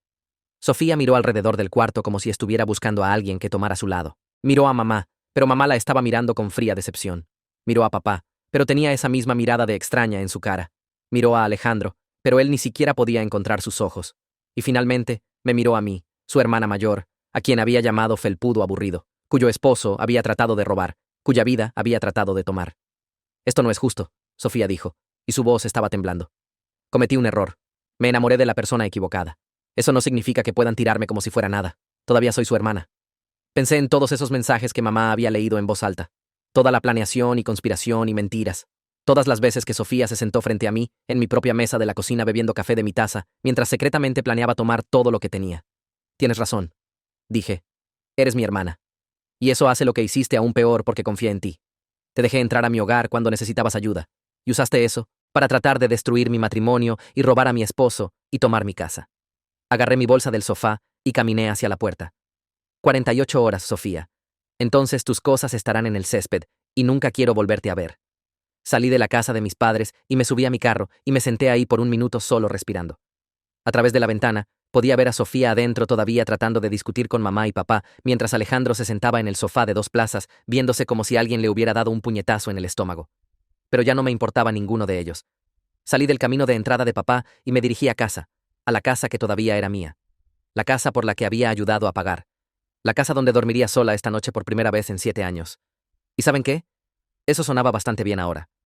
Sofía miró alrededor del cuarto como si estuviera buscando a alguien que tomara su lado. Miró a mamá, pero mamá la estaba mirando con fría decepción. Miró a papá, pero tenía esa misma mirada de extraña en su cara. Miró a Alejandro, pero él ni siquiera podía encontrar sus ojos. Y finalmente, me miró a mí, su hermana mayor, a quien había llamado felpudo aburrido, cuyo esposo había tratado de robar, cuya vida había tratado de tomar. Esto no es justo, Sofía dijo, y su voz estaba temblando. Cometí un error. Me enamoré de la persona equivocada. Eso no significa que puedan tirarme como si fuera nada. Todavía soy su hermana. Pensé en todos esos mensajes que mamá había leído en voz alta. Toda la planeación y conspiración y mentiras. Todas las veces que Sofía se sentó frente a mí, en mi propia mesa de la cocina bebiendo café de mi taza, mientras secretamente planeaba tomar todo lo que tenía. Tienes razón, dije. Eres mi hermana. Y eso hace lo que hiciste aún peor porque confié en ti. Te dejé entrar a mi hogar cuando necesitabas ayuda. Y usaste eso para tratar de destruir mi matrimonio y robar a mi esposo y tomar mi casa. Agarré mi bolsa del sofá y caminé hacia la puerta. 48 horas, Sofía. Entonces tus cosas estarán en el césped y nunca quiero volverte a ver. Salí de la casa de mis padres y me subí a mi carro y me senté ahí por un minuto solo respirando. A través de la ventana, podía ver a Sofía adentro todavía tratando de discutir con mamá y papá, mientras Alejandro se sentaba en el sofá de 2 plazas, viéndose como si alguien le hubiera dado un puñetazo en el estómago. Pero ya no me importaba ninguno de ellos. Salí del camino de entrada de papá y me dirigí a casa, a la casa que todavía era mía. La casa por la que había ayudado a pagar. La casa donde dormiría sola esta noche por primera vez en 7 años. ¿Y saben qué? Eso sonaba bastante bien ahora.